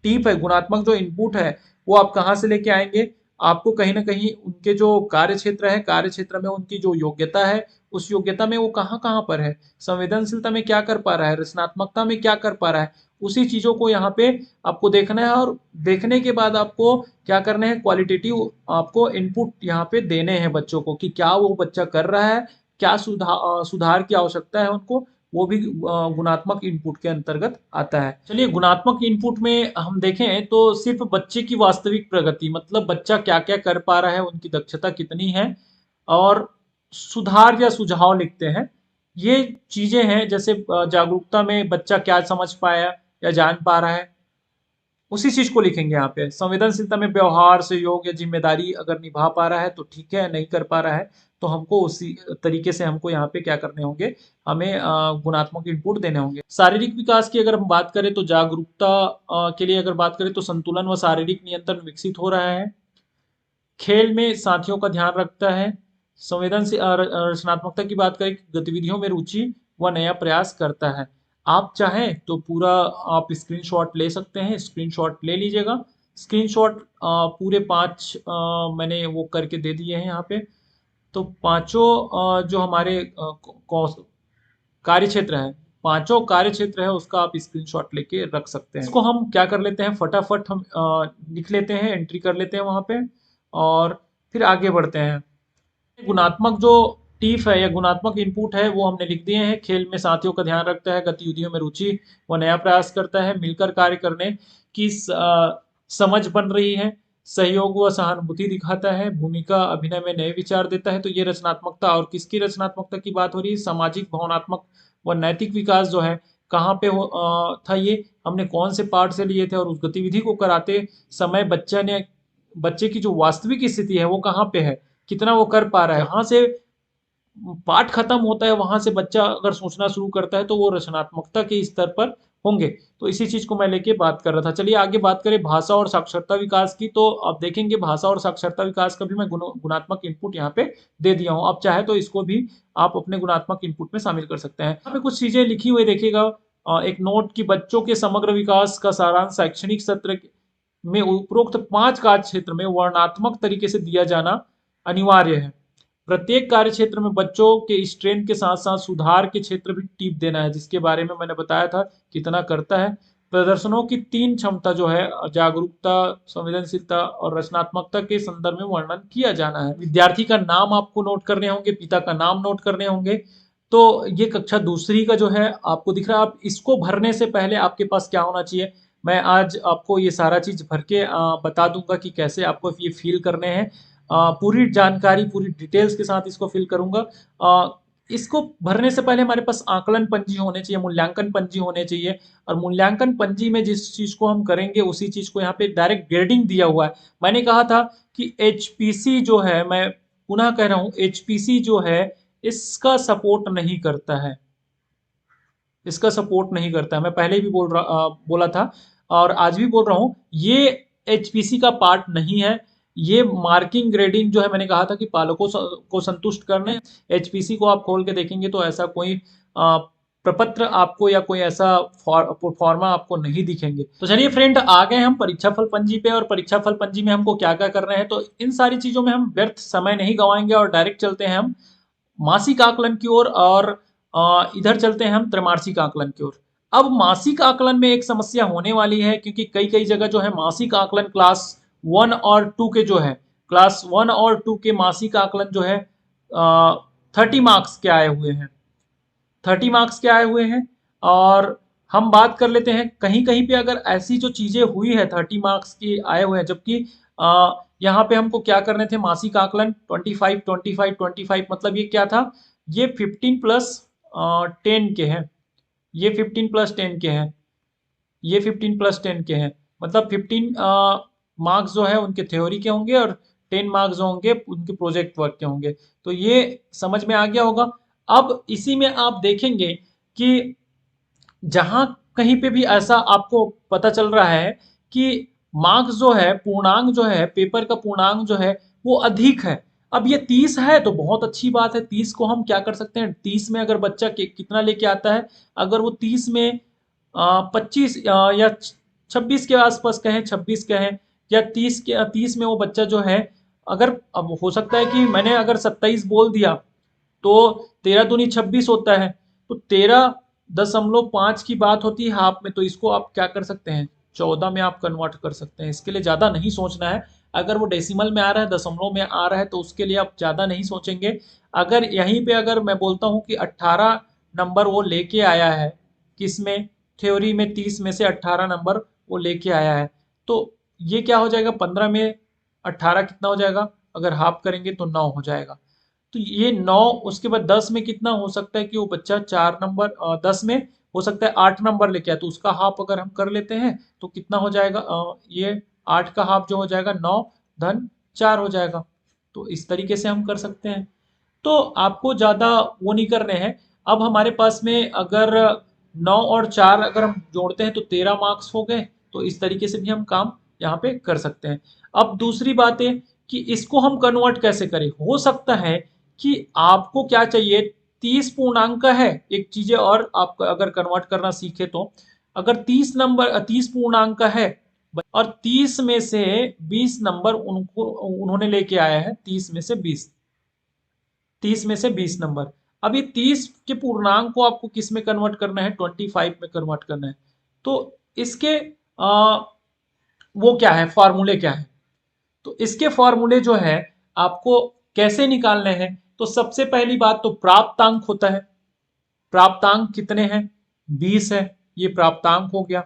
टीप है, गुणात्मक जो इनपुट है, वो आप कहाँ से लेके आएंगे? आपको कहीं ना कहीं उनके जो कार्य क्षेत्र है, कार्य क्षेत्र में उनकी जो योग्यता है, उस योग्यता में वो कहाँ कहाँ पर है, संवेदनशीलता में क्या कर पा रहा है, रचनात्मकता में क्या कर पा रहा है, उसी चीजों को यहाँ पे आपको देखना है। और देखने के बाद आपको क्या करना है? क्वालिटेटिव आपको इनपुट यहाँ पे देने हैं बच्चों को, कि क्या वो बच्चा कर रहा है, क्या सुधार की आवश्यकता है उनको, वो भी गुणात्मक इनपुट के अंतर्गत आता है। चलिए, गुणात्मक इनपुट में हम देखें तो सिर्फ बच्चे की वास्तविक प्रगति, मतलब बच्चा क्या क्या कर पा रहा है, उनकी दक्षता कितनी है, और सुधार या सुझाव लिखते हैं। ये चीजें हैं, जैसे जागरूकता में बच्चा क्या समझ पाया या जान पा रहा है, उसी चीज को लिखेंगे यहाँ पे। संवेदनशीलता में व्यवहार, सहयोग या जिम्मेदारी अगर निभा पा रहा है तो ठीक है, नहीं कर पा रहा है तो हमको उसी तरीके से हमको यहाँ पे क्या करने होंगे, हमें गुणात्मक इनपुट देने होंगे। शारीरिक विकास की अगर हम बात करें तो जागरूकता के लिए अगर बात करें तो संतुलन व शारीरिक नियंत्रण विकसित हो रहा है, खेल में साथियों का ध्यान रखता है, संवेदनशील रचनात्मकता की बात करें, गतिविधियों में रुचि व नया प्रयास करता है। आप चाहें तो पूरा आप स्क्रीनशॉट ले सकते हैं, स्क्रीनशॉट ले लीजिएगा। स्क्रीनशॉट पूरे 5 मैंने वो करके दे दिए हैं यहाँ पे। तो पांचों जो हमारे कार्य क्षेत्र है, पांचों कार्य क्षेत्र है, उसका आप स्क्रीनशॉट लेके रख सकते हैं। इसको हम क्या कर लेते हैं, फटाफट हम लिख लेते हैं, एंट्री कर लेते हैं वहां पे, और फिर आगे बढ़ते हैं। गुणात्मक जो टीफ है या गुणात्मक इनपुट है वो हमने लिख दिए हैं। खेल में साथियों का ध्यान रखता है, गतिविधियों में रुचि व नया प्रयास करता है, मिलकर कार्य करने की समझ बन रही है, सहयोग व सहानुभूति दिखाता है, भूमिका अभिनय में नए विचार देता है। तो ये रचनात्मकता, और किसकी रचनात्मकता की बात हो रही है? सामाजिक, भावनात्मक व नैतिक विकास जो है, कहाँ पे था ये, हमने कौन से पार्ट से लिए थे, और उस गतिविधि को कराते समय बच्चे की जो वास्तविक स्थिति है वो कहाँ पे है, कितना वो कर पा रहा है। जहाँ से पाठ खत्म होता है वहां से बच्चा अगर सोचना शुरू करता है तो वो रचनात्मकता के स्तर पर होंगे। तो इसी चीज को मैं लेके बात कर रहा था। चलिए आगे बात करें भाषा और साक्षरता विकास की। तो आप देखेंगे भाषा और साक्षरता विकास का भी मैं गुणात्मक इनपुट यहाँ पे दे दिया हूँ। आप चाहे तो इसको भी आप अपने गुणात्मक इनपुट में शामिल कर सकते हैं। यहाँ पे कुछ चीजें लिखी हुई देखिएगा, एक नोट की बच्चों के समग्र विकास का सारांश शैक्षणिक सत्र में उपरोक्त 5 कार्य क्षेत्र में वर्णात्मक तरीके से दिया जाना अनिवार्य है। प्रत्येक कार्य क्षेत्र में बच्चों के स्ट्रेंथ के साथ साथ सुधार के क्षेत्र भी टिप देना है, जिसके बारे में मैंने बताया था कितना करता है। प्रदर्शनों की 3 क्षमता जो है, जागरूकता, संवेदनशीलता और रचनात्मकता के संदर्भ में वर्णन किया जाना है। विद्यार्थी का नाम आपको नोट करने होंगे, पिता का नाम नोट करने होंगे। तो ये कक्षा दूसरी का जो है आपको दिख रहा है। आप इसको भरने से पहले आपके पास क्या होना चाहिए, मैं आज आपको ये सारा चीज भर के बता दूंगा कि कैसे आपको ये फील करने हैं। पूरी जानकारी, पूरी डिटेल्स के साथ इसको फिल करूंगा। इसको भरने से पहले हमारे पास आकलन पंजी होने चाहिए, मूल्यांकन पंजी होने चाहिए। और मूल्यांकन पंजी में जिस चीज को हम करेंगे उसी चीज को यहाँ पे डायरेक्ट ग्रेडिंग दिया हुआ है। मैंने कहा था कि एचपीसी जो है, मैं पुनः कह रहा हूँ, एचपीसी जो है इसका सपोर्ट नहीं करता है, इसका सपोर्ट नहीं करता है। मैं पहले भी बोला था और आज भी बोल रहा हूँ, ये एचपीसी का पार्ट नहीं है। ये मार्किंग ग्रेडिंग जो है, मैंने कहा था कि पालकों को संतुष्ट करने। एचपीसी को आप खोल के देखेंगे तो ऐसा कोई प्रपत्र आपको या कोई ऐसा फॉर्मा आपको नहीं दिखेंगे। तो चलिए फ्रेंड, आ गए हम परीक्षाफल पंजी पे। और परीक्षाफल पंजी में हमको क्या क्या करना है, तो इन सारी चीजों में हम व्यर्थ समय नहीं गवाएंगे और डायरेक्ट चलते हैं हम मासिक आकलन की ओर, और इधर चलते हैं हम त्रैमासिक आकलन की ओर। अब मासिक आकलन में एक समस्या होने वाली है, क्योंकि कई कई जगह जो है मासिक आकलन क्लास 1 और 2 के जो है, क्लास 1 और 2 के मासिक आकलन जो है 30 मार्क्स के आए हुए हैं, 30 मार्क्स के आए हुए हैं। और हम बात कर लेते हैं कहीं कहीं पे अगर ऐसी जो चीजें हुई है 30 मार्क्स की आए हुए हैं, जबकि यहाँ पे हमको क्या करने थे, मासिक आकलन 25 25 25, मतलब ये क्या था, ये 15 प्लस 10 के हैं, ये 15 प्लस 10 के हैं, ये 15 प्लस 10 के हैं, मतलब 15 मार्क्स जो है उनके थ्योरी के होंगे और 10 मार्क्स जो होंगे उनके प्रोजेक्ट वर्क के होंगे। तो ये समझ में आ गया होगा। अब इसी में आप देखेंगे कि जहां कहीं पे भी ऐसा आपको पता चल रहा है कि मार्क्स जो है, पूर्णांक जो है, पेपर का पूर्णांक जो है वो अधिक है। अब ये 30 है तो बहुत अच्छी बात है, 30 को हम क्या कर सकते हैं, 30 में अगर बच्चा कितना लेके आता है, अगर वो 30 में 25 या 26 के आसपास कहें, 26 कहें, या 30 में वो बच्चा जो है, अगर अब हो सकता है कि मैंने अगर 27 बोल दिया तो 13 दूनी 26 होता है, तो 13.5 की बात होती है हाफ में, तो इसको आप क्या कर सकते हैं, 14 में आप कन्वर्ट कर सकते हैं। इसके लिए ज़्यादा नहीं सोचना है। अगर वो डेसिमल में आ रहा है, दशमलव में आ रहा है, तो उसके लिए आप ज़्यादा नहीं सोचेंगे। अगर यहीं पे अगर मैं बोलता हूँ कि 18 नंबर वो लेके आया है, किसमें, थ्योरी में 30 में से 18 नंबर वो लेके आया है, तो ये क्या हो जाएगा, 15 में 18 कितना हो जाएगा, अगर हाफ करेंगे तो 9 हो जाएगा। तो ये 9, उसके बाद 10 में कितना हो सकता है कि वो बच्चा 4 नंबर, 10 में हो सकता है 8 नंबर लेके आए, तो उसका हाफ अगर हम कर लेते हैं तो कितना हो जाएगा, ये 8 का हाफ जो हो जाएगा 9 धन 4 हो जाएगा। तो इस तरीके से हम कर सकते हैं। तो आपको ज़्यादा वो नहीं करने हैं। अब हमारे पास में अगर 9 और 4 अगर हम जोड़ते हैं तो 13 मार्क्स हो गए, तो इस तरीके से भी हम काम यहाँ पे कर सकते हैं। अब दूसरी बात है कि इसको हम कन्वर्ट कैसे करें। हो सकता है कि आपको क्या चाहिए, 30 पूर्णांक का है, एक चीज़ें और आप अगर कन्वर्ट करना सीखे तो, अगर 30 पूर्णांक का है और 30 में से 20 नंबर उन्होंने लेके आया है, 30 में से 20 नंबर। अब ये 30 के पूर्णांक को आपको किस में कन्वर्ट करना है, 25 में कन्वर्ट करना है। तो इसके वो क्या है, फॉर्मूले क्या है, तो इसके फॉर्मूले जो है आपको कैसे निकालने हैं। तो सबसे पहली बात तो प्राप्तांक होता है। प्राप्तांक कितने हैं, 20 है, ये प्राप्तांक हो गया।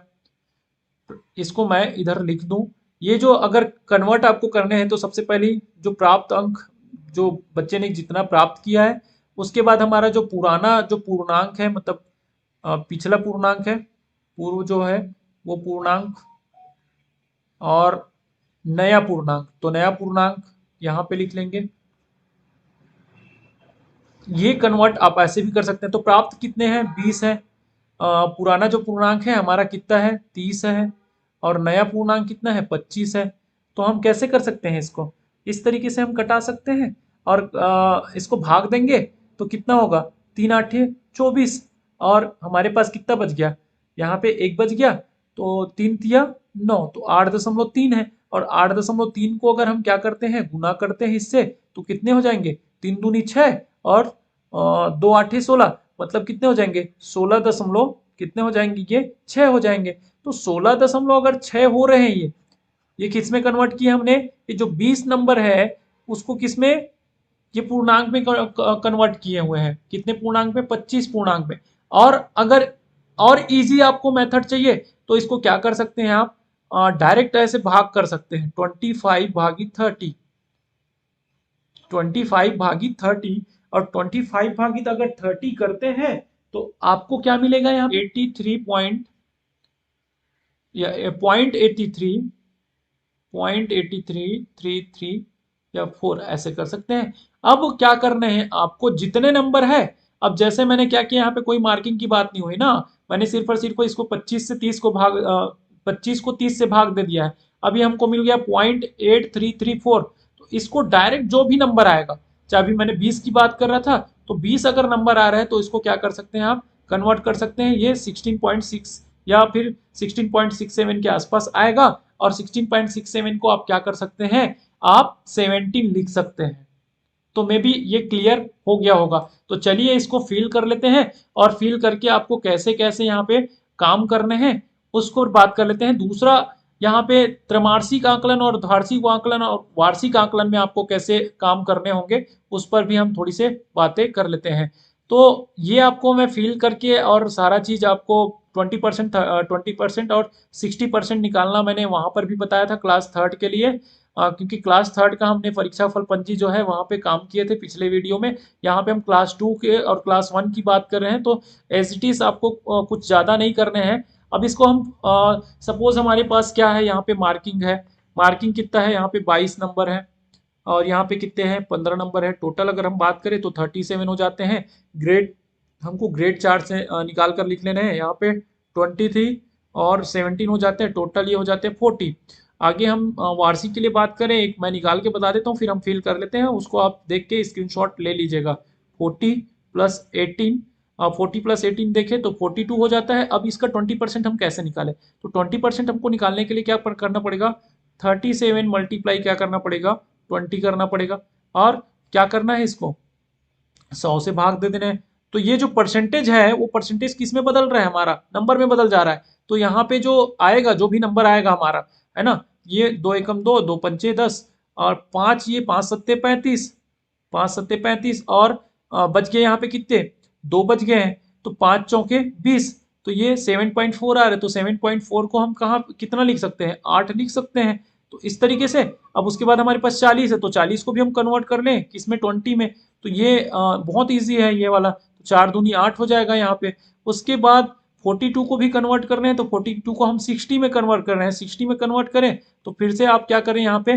इसको मैं इधर लिख दूं। ये जो अगर कन्वर्ट आपको करने हैं तो सबसे पहली जो प्राप्त अंक, जो बच्चे ने जितना प्राप्त किया है, उसके बाद हमारा जो पुराना जो पूर्णांक है, मतलब पिछला पूर्णांक है, पूर्व जो है वो पूर्णांक, और नया पूर्णांक, तो नया पूर्णांक यहाँ पे लिख लेंगे। ये कन्वर्ट आप ऐसे भी कर सकते हैं। तो प्राप्त कितने हैं, 20 है, पुराना जो पूर्णांक है हमारा कितना है, 30 है, और नया पूर्णांक कितना है, 25 है। तो हम कैसे कर सकते हैं इसको, इस तरीके से हम कटा सकते हैं, और इसको भाग देंगे तो कितना होगा, 3 आठे 24, और हमारे पास कितना बच गया, यहाँ पे 1 बच गया, तो 3 तिया 9, तो 8.3 है। और 8.3 को अगर हम क्या करते हैं, गुना करते हैं इससे, तो कितने हो जाएंगे, 3 दूनी 6 और 2 आठे 16, मतलब कितने हो जाएंगे, 16 दशमलव कितने हो जाएंगे, ये 6 हो जाएंगे। तो 16 दशमलव अगर 6 हो रहे हैं, ये किस में कन्वर्ट किया हमने, ये जो 20 नंबर है उसको किस में, ये पूर्णांक में कन्वर्ट किए हुए हैं, कितने पूर्णांक में, 25 पूर्णांक में। और अगर और इजी आपको मेथड चाहिए तो इसको क्या कर सकते हैं आप, डायरेक्ट ऐसे भाग कर सकते हैं, 25 भागी 30, 25 भागी 30, और 25 भागी अगर 30 करते हैं तो आपको क्या मिलेगा, यहाँ 83 पॉइंट या 0.83 या 4 ऐसे कर सकते हैं। अब क्या करने हैं आपको, जितने नंबर है, अब जैसे मैंने क्या किया, यहाँ पे कोई मार्किंग की बात नहीं हुई ना, मैंने सिर्फ और सिर्फ इसको 25 से 30 को भाग 25 को 30 से भाग दे दिया है। अभी हमको मिल गया 0.8334। तो इसको डायरेक्ट जो भी नंबर आएगा, चाहे अभी मैंने 20 की बात कर रहा था, तो 20 अगर नंबर आ रहा है तो इसको क्या कर सकते हैं आप, कन्वर्ट कर सकते हैं, ये 16.6 या फिर 16.67 के आसपास आएगा, और 16.67 को आप क्या कर सकते हैं, आप 17 लिख सकते हैं। तो मे बी ये क्लियर हो गया होगा। तो चलिए इसको फिल कर लेते हैं, और फिल करके आपको कैसे कैसे यहाँ पे काम करने हैं उसको बात कर लेते हैं। दूसरा यहाँ पे त्रैमासिक आकलन और वार्षिक आकलन और वार्षिक आकलन में आपको कैसे काम करने होंगे उस पर भी हम थोड़ी से बातें कर लेते हैं। तो ये आपको मैं फील करके और सारा चीज आपको 20% और 60% निकालना मैंने वहां पर भी बताया था क्लास थर्ड के लिए। क्योंकि क्लास थर्ड का हमने परीक्षा फल पंजी जो है वहां पे काम किए थे पिछले वीडियो में। यहाँ पे हम क्लास टू के और क्लास वन की बात कर रहे हैं, तो एज इट इज आपको कुछ ज़्यादा नहीं करने हैं। अब इसको हम सपोज हमारे पास क्या है, यहाँ पे मार्किंग है। मार्किंग कितना है, यहाँ पे 22 नंबर है और यहाँ पे कितने हैं, 15 नंबर है। टोटल अगर हम बात करें तो 37 हो जाते हैं। ग्रेड हमको ग्रेड चार्ट से निकाल कर लिख लेने हैं। यहाँ पे 23 और 17 हो जाते हैं। टोटल ये हो जाते हैं 40। आगे हम वार्षिक के लिए बात करें, एक मैं निकाल के बता देता हूँ फिर हम फिल कर लेते हैं, उसको आप देख के स्क्रीनशॉट ले लीजिएगा। 40 + 18 40 + 18 देखें तो 42 हो जाता है। अब इसका 20% हम कैसे निकालें, तो 20% हमको निकालने के लिए क्या करना पड़ेगा, 37 मल्टीप्लाई क्या करना पड़ेगा, 20 करना पड़ेगा। और क्या करना है, इसको 100 से भाग दे देना है। तो ये जो परसेंटेज है वो परसेंटेज किस में बदल रहा है, हमारा नंबर में बदल जा रहा है। तो यहाँ पे जो आएगा, जो भी नंबर आएगा हमारा, है ना, ये 2 एकम 2, 2 पंचे 10 और 5, ये 5 सत्ते 35, 5 सत्ते 35 और बच गए यहाँ पे कितने, 2 बच गए हैं। तो 5 चौके 20, तो ये 7.4 आ रहे हैं। तो 7.4 को हम कहाँ कितना लिख सकते हैं, 8 लिख सकते हैं। तो इस तरीके से अब उसके बाद हमारे पास 40 है, तो 40 को भी हम कन्वर्ट कर लें किसमें, 20 में। तो ये बहुत ईजी है ये वाला। तो 4 दूनी 8 हो जाएगा यहाँ पे। उसके बाद 42 को भी कन्वर्ट कर रहे हैं, तो 42 को हम 60 में कन्वर्ट कर रहे हैं। 60 में कन्वर्ट करें तो फिर से आप क्या करें, यहाँ पे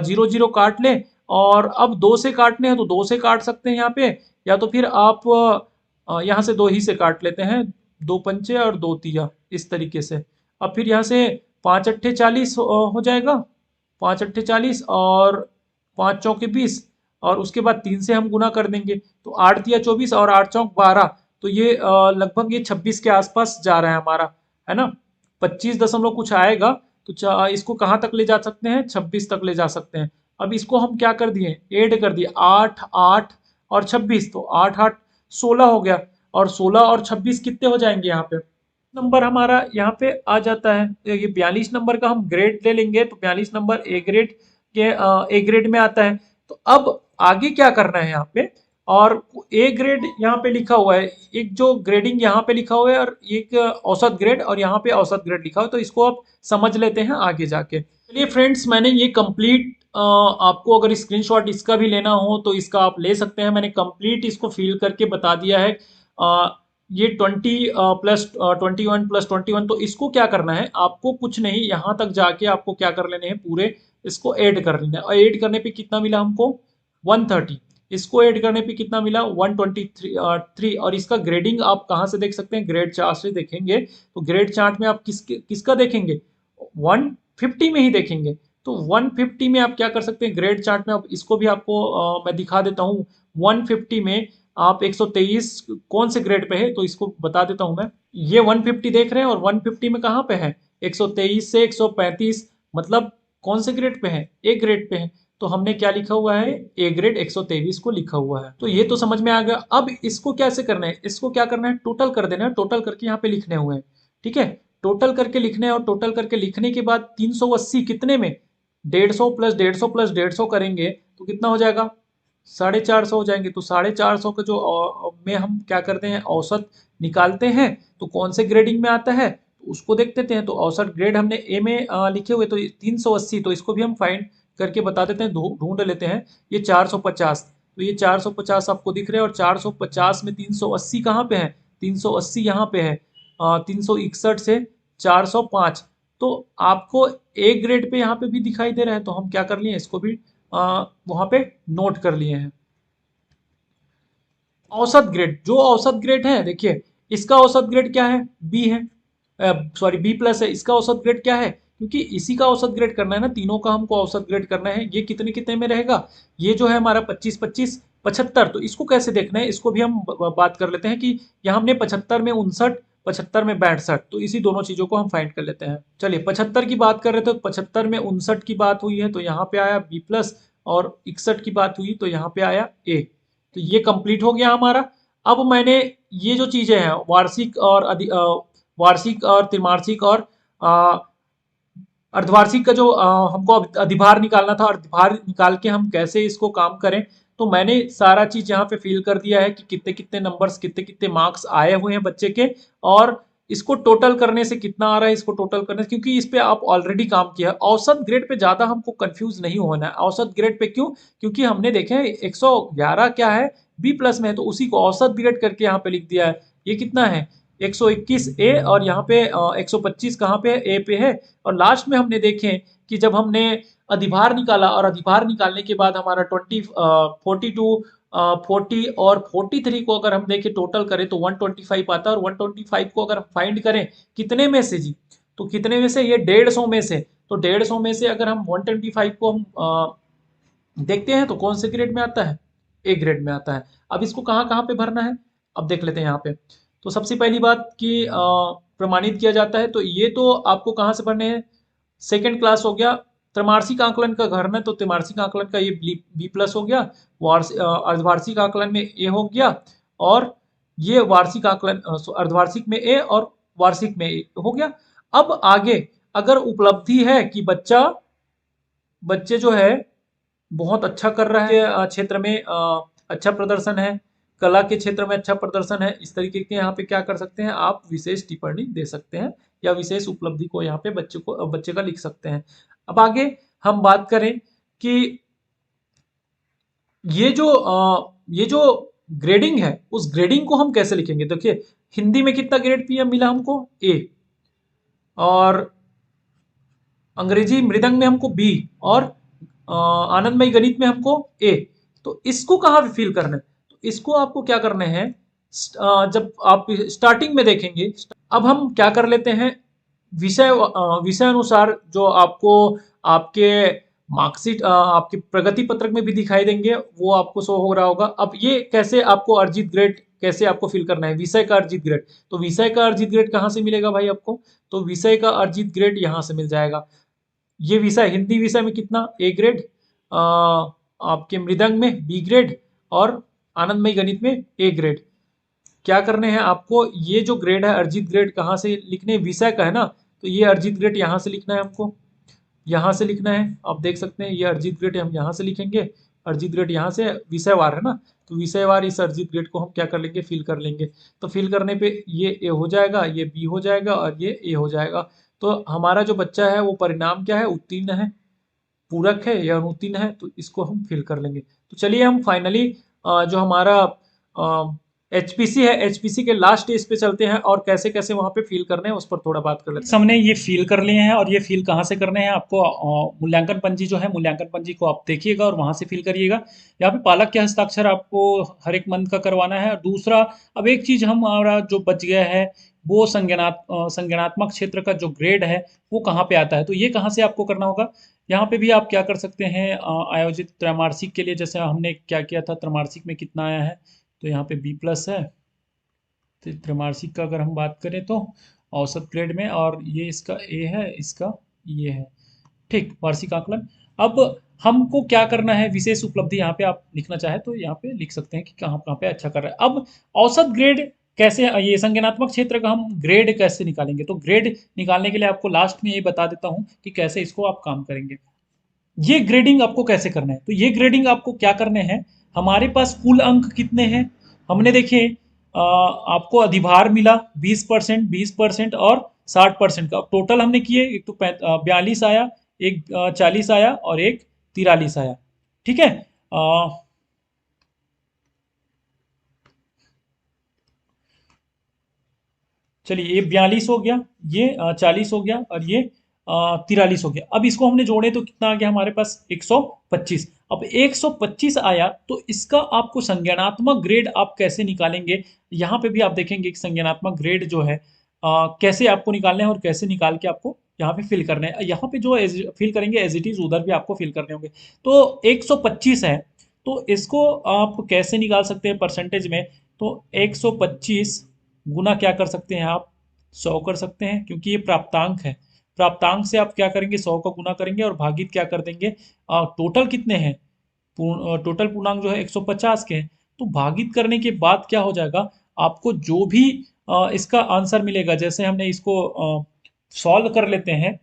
0 0 काट लें और अब 2 से काटने हैं तो 2 से काट सकते हैं यहाँ पे, या तो फिर आप यहाँ से 2 ही से काट लेते हैं, 2 पंचे और 2 तिया, इस तरीके से। अब फिर यहाँ से 5 अट्ठे 40 हो जाएगा, 5 अट्ठे 40 और 5 चौके 20 और उसके बाद 3 से हम गुना कर देंगे, तो 8 तिया 24 और 8 चौक 12। तो ये लगभग ये 26 के आसपास जा रहा है हमारा, है ना, 25 दशमलव कुछ आएगा। तो इसको कहाँ तक ले जा सकते हैं, 26 तक ले जा सकते हैं। अब इसको हम क्या कर दिए, ऐड कर दिए, 8 8 और 26, तो 8 8 16 हो गया। और 16 और 26 कितने हो जाएंगे, यहाँ पे नंबर हमारा यहाँ पे आ जाता है। तो ये 42 नंबर का हम ग्रेड ले लेंगे, तो 42 नंबर ए ग्रेड के ए ग्रेड में आता है। तो अब आगे क्या करना है यहाँ पे, और ए ग्रेड यहाँ पे लिखा हुआ है, एक जो ग्रेडिंग यहाँ पे लिखा हुआ है और एक औसत ग्रेड, और यहाँ पे औसत ग्रेड लिखा हुआ है। तो इसको आप समझ लेते हैं आगे जाके। चलिए फ्रेंड्स, मैंने ये कंप्लीट, आपको अगर स्क्रीनशॉट इसका भी लेना हो तो इसका आप ले सकते हैं। मैंने कंप्लीट इसको फिल करके बता दिया है। ये 20 + 21 + 21, तो इसको क्या करना है, आपको कुछ नहीं, यहाँ तक जाके आपको क्या कर लेने हैं, पूरे इसको ऐड कर लेना है। और ऐड करने पे कितना मिला हमको, 130। इसको ऐड करने पे कितना मिला, 123। और इसका ग्रेडिंग आप कहाँ से देख सकते हैं, ग्रेड चार्ट से देखेंगे। तो ग्रेड चार्ट में आप किसका देखेंगे, 150 में ही देखेंगे। तो 150 में आप क्या कर सकते हैं, ग्रेड चार्ट में, आप इसको भी आपको मैं दिखा देता हूँ। 150 में आप 123 कौन से ग्रेड पे है, तो इसको बता देता हूं मैं। ये 150 देख रहे हैं, और 150 में कहाँ पे है, 123 से 135, मतलब कौन से ग्रेड पे है, ए ग्रेड पे है। तो हमने क्या लिखा हुआ है, ए ग्रेड 123 को लिखा हुआ है। तो ये तो समझ में आ गया। अब इसको कैसे करना है, इसको क्या करना है, टोटल कर देना है। टोटल करके यहाँ पे लिखने हुए हैं, ठीक है, टोटल करके लिखने हैं। और टोटल करके लिखने के बाद 380 कितने में, 150 + 150 + 150 करेंगे तो कितना हो जाएगा, 450 हो जाएंगे। तो 450 का जो में हम क्या करते हैं, औसत निकालते हैं। तो कौन से ग्रेडिंग में आता है, तो उसको देख देते हैं। तो औसत ग्रेड हमने ए में लिखे हुए, तो 380, तो इसको भी हम फाइंड करके बता देते हैं, ढूंढ लेते हैं। ये 450, तो ये 450 आपको दिख रहे हैं, और 450 में 380 कहाँ पे है, 380 यहाँ पे है, 361 से 405। तो आपको ए ग्रेड पे यहाँ पे भी दिखाई दे रहा है, तो हम क्या कर लिए, इसको भी वहां पे नोट कर लिए हैं। औसत ग्रेड, जो औसत ग्रेड है, देखिए इसका औसत ग्रेड क्या है, बी है, सॉरी B+ है। इसका औसत ग्रेड क्या है, क्योंकि इसी का औसत ग्रेड करना है ना, तीनों का हमको औसत ग्रेड करना है। ये कितने कितने में रहेगा, ये जो है हमारा 25 25 75। तो इसको कैसे देखना है, इसको भी हम बात कर लेते हैं कि यहाँ हमने 75 में 59, 75 में 62, तो इसी दोनों चीजों को हम फाइंड कर लेते हैं। चलिए 75 की बात कर रहे थे, तो 75 में 59 की बात हुई है, तो यहाँ पे आया B+, और 61 की बात हुई तो यहाँ पे आया ए। तो ये कंप्लीट हो गया हमारा। अब मैंने ये जो चीजें हैं, वार्षिक और वार्षिक और त्रिमासिक और अर्धवार्षिक का जो हमको अधिभार निकालना था, अधिभार निकाल के हम कैसे इसको काम करें, तो मैंने सारा चीज यहाँ पे फिल कर दिया है कि कितने कितने नंबर्स, कितने कितने मार्क्स आए हुए हैं बच्चे के, और इसको टोटल करने से कितना आ रहा है, इसको टोटल करने से, क्योंकि इस पे आप ऑलरेडी काम किया है। औसत ग्रेड पे ज्यादा हमको कंफ्यूज नहीं होना है। औसत ग्रेड पे क्यों? क्योंकि हमने देखे 111 क्या है, बी प्लस में है, तो उसी को औसत ग्रेड करके यहाँ पे लिख दिया है। ये कितना है, 121 ए, और यहाँ पे 125 कहाँ पे है, ए पे है। और लास्ट में हमने देखे कि जब हमने अधिभार निकाला, और अधिभार निकालने के बाद हमारा 42 40 और 43 को अगर हम देखें टोटल करें तो 125 आता है, और 125 को अगर हम फाइंड करें कितने में से जी, तो कितने में से, ये 150 में से, तो 150 में से अगर हम 125 को हम देखते हैं तो कौन से ग्रेड में आता है, ए ग्रेड में आता है। अब इसको कहाँ कहाँ पे भरना है, अब देख लेते हैं यहाँ पे। तो सबसे पहली बात कि प्रमाणित किया जाता है, तो ये तो आपको कहाँ से भरने हैं, सेकेंड क्लास हो गया, त्रैमासिक आकलन का घर है, तो त्रैमासिक आकलन का ये बी प्लस हो गया, अर्धवार्षिक आकलन में ए हो गया, और ये वार्षिक आकलन अर्धवार्षिक में ए और वार्षिक में ए हो गया। अब आगे अगर उपलब्धि है कि बच्चे जो है बहुत अच्छा कर रहा है, क्षेत्र में अच्छा प्रदर्शन है, कला के क्षेत्र में अच्छा प्रदर्शन है, इस तरीके के यहाँ पे क्या कर सकते हैं, आप विशेष टिप्पणी दे सकते हैं, या विशेष उपलब्धि को यहाँ पे बच्चे का लिख सकते हैं। अब आगे हम बात करें कि ये जो ग्रेडिंग है, उस ग्रेडिंग को हम कैसे लिखेंगे। देखिए, हिंदी में कितना ग्रेड पीएम मिला हमको, ए, और अंग्रेजी मृदंग में हमको बी, और आनंदमय गणित में हमको ए। तो इसको कहाँ पे फिल करना है, तो इसको आपको क्या करना है, जब आप स्टार्टिंग में देखेंगे, अब हम क्या कर लेते हैं, विषय अनुसार जो आपको आपके मार्कशीट, आपके प्रगति पत्रक में भी दिखाई देंगे, वो आपको शो हो रहा होगा। अब ये कैसे आपको अर्जित ग्रेड कैसे आपको फिल करना है, विषय का अर्जित ग्रेड, तो विषय का अर्जित ग्रेड कहाँ से मिलेगा भाई आपको, तो विषय का अर्जित ग्रेड यहाँ से मिल जाएगा। ये विषय, हिंदी विषय में कितना, ए ग्रेड, आपके मृदंग में बी ग्रेड, और आनंदमय गणित में ए ग्रेड। क्या करने हैं आपको, ये जो ग्रेड है अर्जित ग्रेड कहाँ से लिखने, विषय का है ना, तो ये अर्जित ग्रेड यहाँ से लिखना है हमको, यहाँ से लिखना है। आप देख सकते हैं ये अर्जित ग्रेड हम यहाँ से लिखेंगे, अर्जित ग्रेड यहाँ से, विषयवार है ना, तो विषयवार इस अर्जित ग्रेड को हम क्या कर लेंगे, फिल कर लेंगे। तो फिल करने पे ये ए हो जाएगा, ये बी हो जाएगा, और ये ए हो जाएगा। तो हमारा जो बच्चा है वो परिणाम क्या है, उत्तीर्ण है, पूरक है या अनुत्तीर्ण है, तो इसको हम फिल कर लेंगे। तो चलिए हम फाइनली जो हमारा एचपीसी है, एचपीसी के लास्ट स्टेज पे चलते हैं, और कैसे कैसे वहां पे फिल करने हैं उस पर थोड़ा बात कर लेते हैं। हमने ये फिल कर लिए हैं, और ये फिल कहाँ से करने हैं, आपको मूल्यांकन पंजी जो है, मूल्यांकन पंजी को आप देखिएगा और वहां से फिल करिएगा। यहाँ पे पालक के हस्ताक्षर आपको हर एक मंथ का करवाना है। और दूसरा, अब एक चीज हमारा जो बच गया है, वो संज्ञानात्मक क्षेत्र का जो ग्रेड है वो कहाँ पे आता है, तो ये कहाँ से आपको करना होगा। यहाँ पे भी आप क्या कर सकते हैं, आयोजित त्रैमासिक के लिए जैसे हमने क्या किया था, त्रैमासिक में कितना आया है, तो यहाँ पे बी प्लस है। तो त्रैमासिक का अगर हम बात करें तो औसत ग्रेड में, और ये इसका ए है, इसका ये है, ठीक, वार्षिक आकलन। अब हमको क्या करना है, विशेष उपलब्धि यहाँ पे आप लिखना चाहे तो यहाँ पे लिख सकते हैं कि कहाँ कहाँ पे अच्छा कर रहा है। अब औसत ग्रेड कैसे, ये संज्ञानात्मक क्षेत्र का हम ग्रेड कैसे निकालेंगे, तो ग्रेड निकालने के लिए आपको लास्ट में ये बता देता हूँ कि कैसे इसको आप काम करेंगे। ये ग्रेडिंग आपको कैसे करना है, तो ये ग्रेडिंग आपको क्या करने हैं, हमारे पास कुल अंक कितने हैं, हमने देखे आपको अधिभार मिला 20%, 20% और 60% का टोटल हमने किए, एक तो 42 आया, एक 40 आया, और एक 43 आया, ठीक है। चलिए, ये 42 हो गया, ये 40 हो गया, और ये 43 हो गया। अब इसको हमने जोड़े तो कितना आ गया हमारे पास, 125। अब 125 आया तो इसका आपको संज्ञानात्मक ग्रेड आप कैसे निकालेंगे, यहाँ पे भी आप देखेंगे कि संज्ञानात्मक ग्रेड जो है कैसे आपको निकालना है, और कैसे निकाल के आपको यहाँ पे फिल करना है। यहाँ पे जो फिल करेंगे एज इट इज उधर भी आपको फिल करने होंगे। तो 125 है, तो इसको आप कैसे निकाल सकते हैं परसेंटेज में, तो 125 गुना क्या कर सकते हैं आप, 100 कर सकते हैं, क्योंकि ये प्राप्तांक है। प्राप्तांक से आप क्या करेंगे, 100 का गुना करेंगे और भागित क्या कर देंगे, टोटल कितने हैं, टोटल पूर्णांक जो है 150 के हैं, तो भागित करने के बाद क्या हो जाएगा, आपको जो भी इसका आंसर मिलेगा। जैसे हमने इसको सॉल्व कर लेते हैं।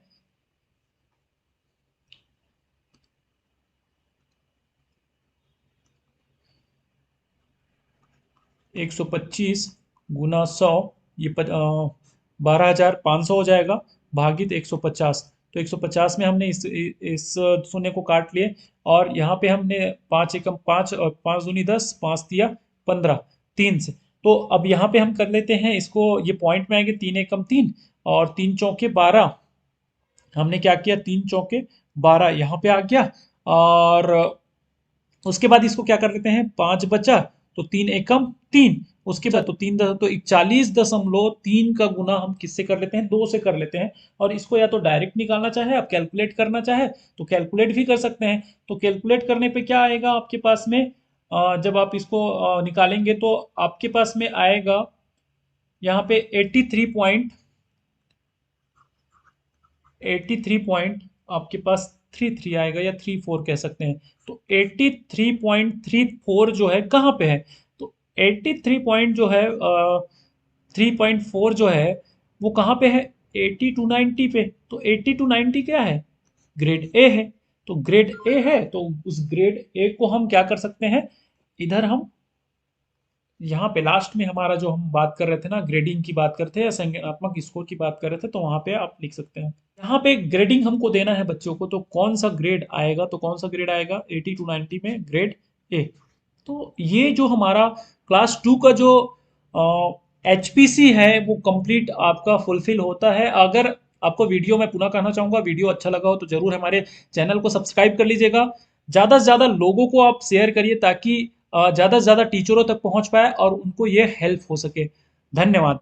एक 125 गुना 100, ये 12,500 हो जाएगा, भागित 150। तो 150 में हमने इस शून्य को काट लिए, और यहाँ पे हमने 5 एकम 5 और 5 दूनी 10, 5 दिया 15, 3 से। तो अब यहाँ पे हम कर लेते हैं इसको, ये पॉइंट में आएंगे, 3 एकम 3 और 3 चौके 12। हमने क्या किया, 3 चौके 12 यहाँ पे आ गया, और उसके बाद इसको क्या कर लेते हैं, 5 बचा तो 3 एकम 3, उसके बाद तो 3 तो 41.3 का गुना हम किससे कर लेते हैं, 2 से कर लेते हैं। और इसको या तो डायरेक्ट निकालना चाहे, आप कैलकुलेट करना चाहे तो कैलकुलेट भी कर सकते हैं। तो कैलकुलेट करने पे क्या आएगा आपके पास में, जब आप इसको निकालेंगे तो आपके पास में आएगा यहाँ पे 83 पॉइंट आपके पास 33 आएगा, या 34 कह सकते हैं। तो 83.34 जो है कहाँ पे है, तो 83 पॉइंट जो है 3.4 जो है वो कहाँ पे है, 80 टू 90 पे। तो 80 टू 90 क्या है, ग्रेड ए है। तो ग्रेड ए है, तो उस ग्रेड ए को हम क्या कर सकते हैं, इधर हम यहाँ पे लास्ट में हमारा जो हम बात कर रहे थे ना, ग्रेडिंग की बात करते हैं या संज्ञानात्मक स्कोर की बात कर रहे थे, तो वहां पे आप लिख सकते हैं। यहाँ पे ग्रेडिंग हमको देना है बच्चों को, तो कौन सा ग्रेड आएगा, तो कौन सा ग्रेड आएगा 80 टू 90 में ग्रेड ए। तो ये जो हमारा क्लास 2 का जो एचपीसी है वो कंप्लीट आपका फुलफिल होता है। अगर आपको वीडियो, मैं पुनः कहना चाहूँगा, वीडियो अच्छा लगा हो तो जरूर हमारे चैनल को सब्सक्राइब कर लीजिएगा। ज़्यादा से ज़्यादा लोगों को आप शेयर करिए, ताकि ज़्यादा से ज़्यादा टीचरों तक पहुँच पाए और उनको ये हेल्प हो सके। धन्यवाद।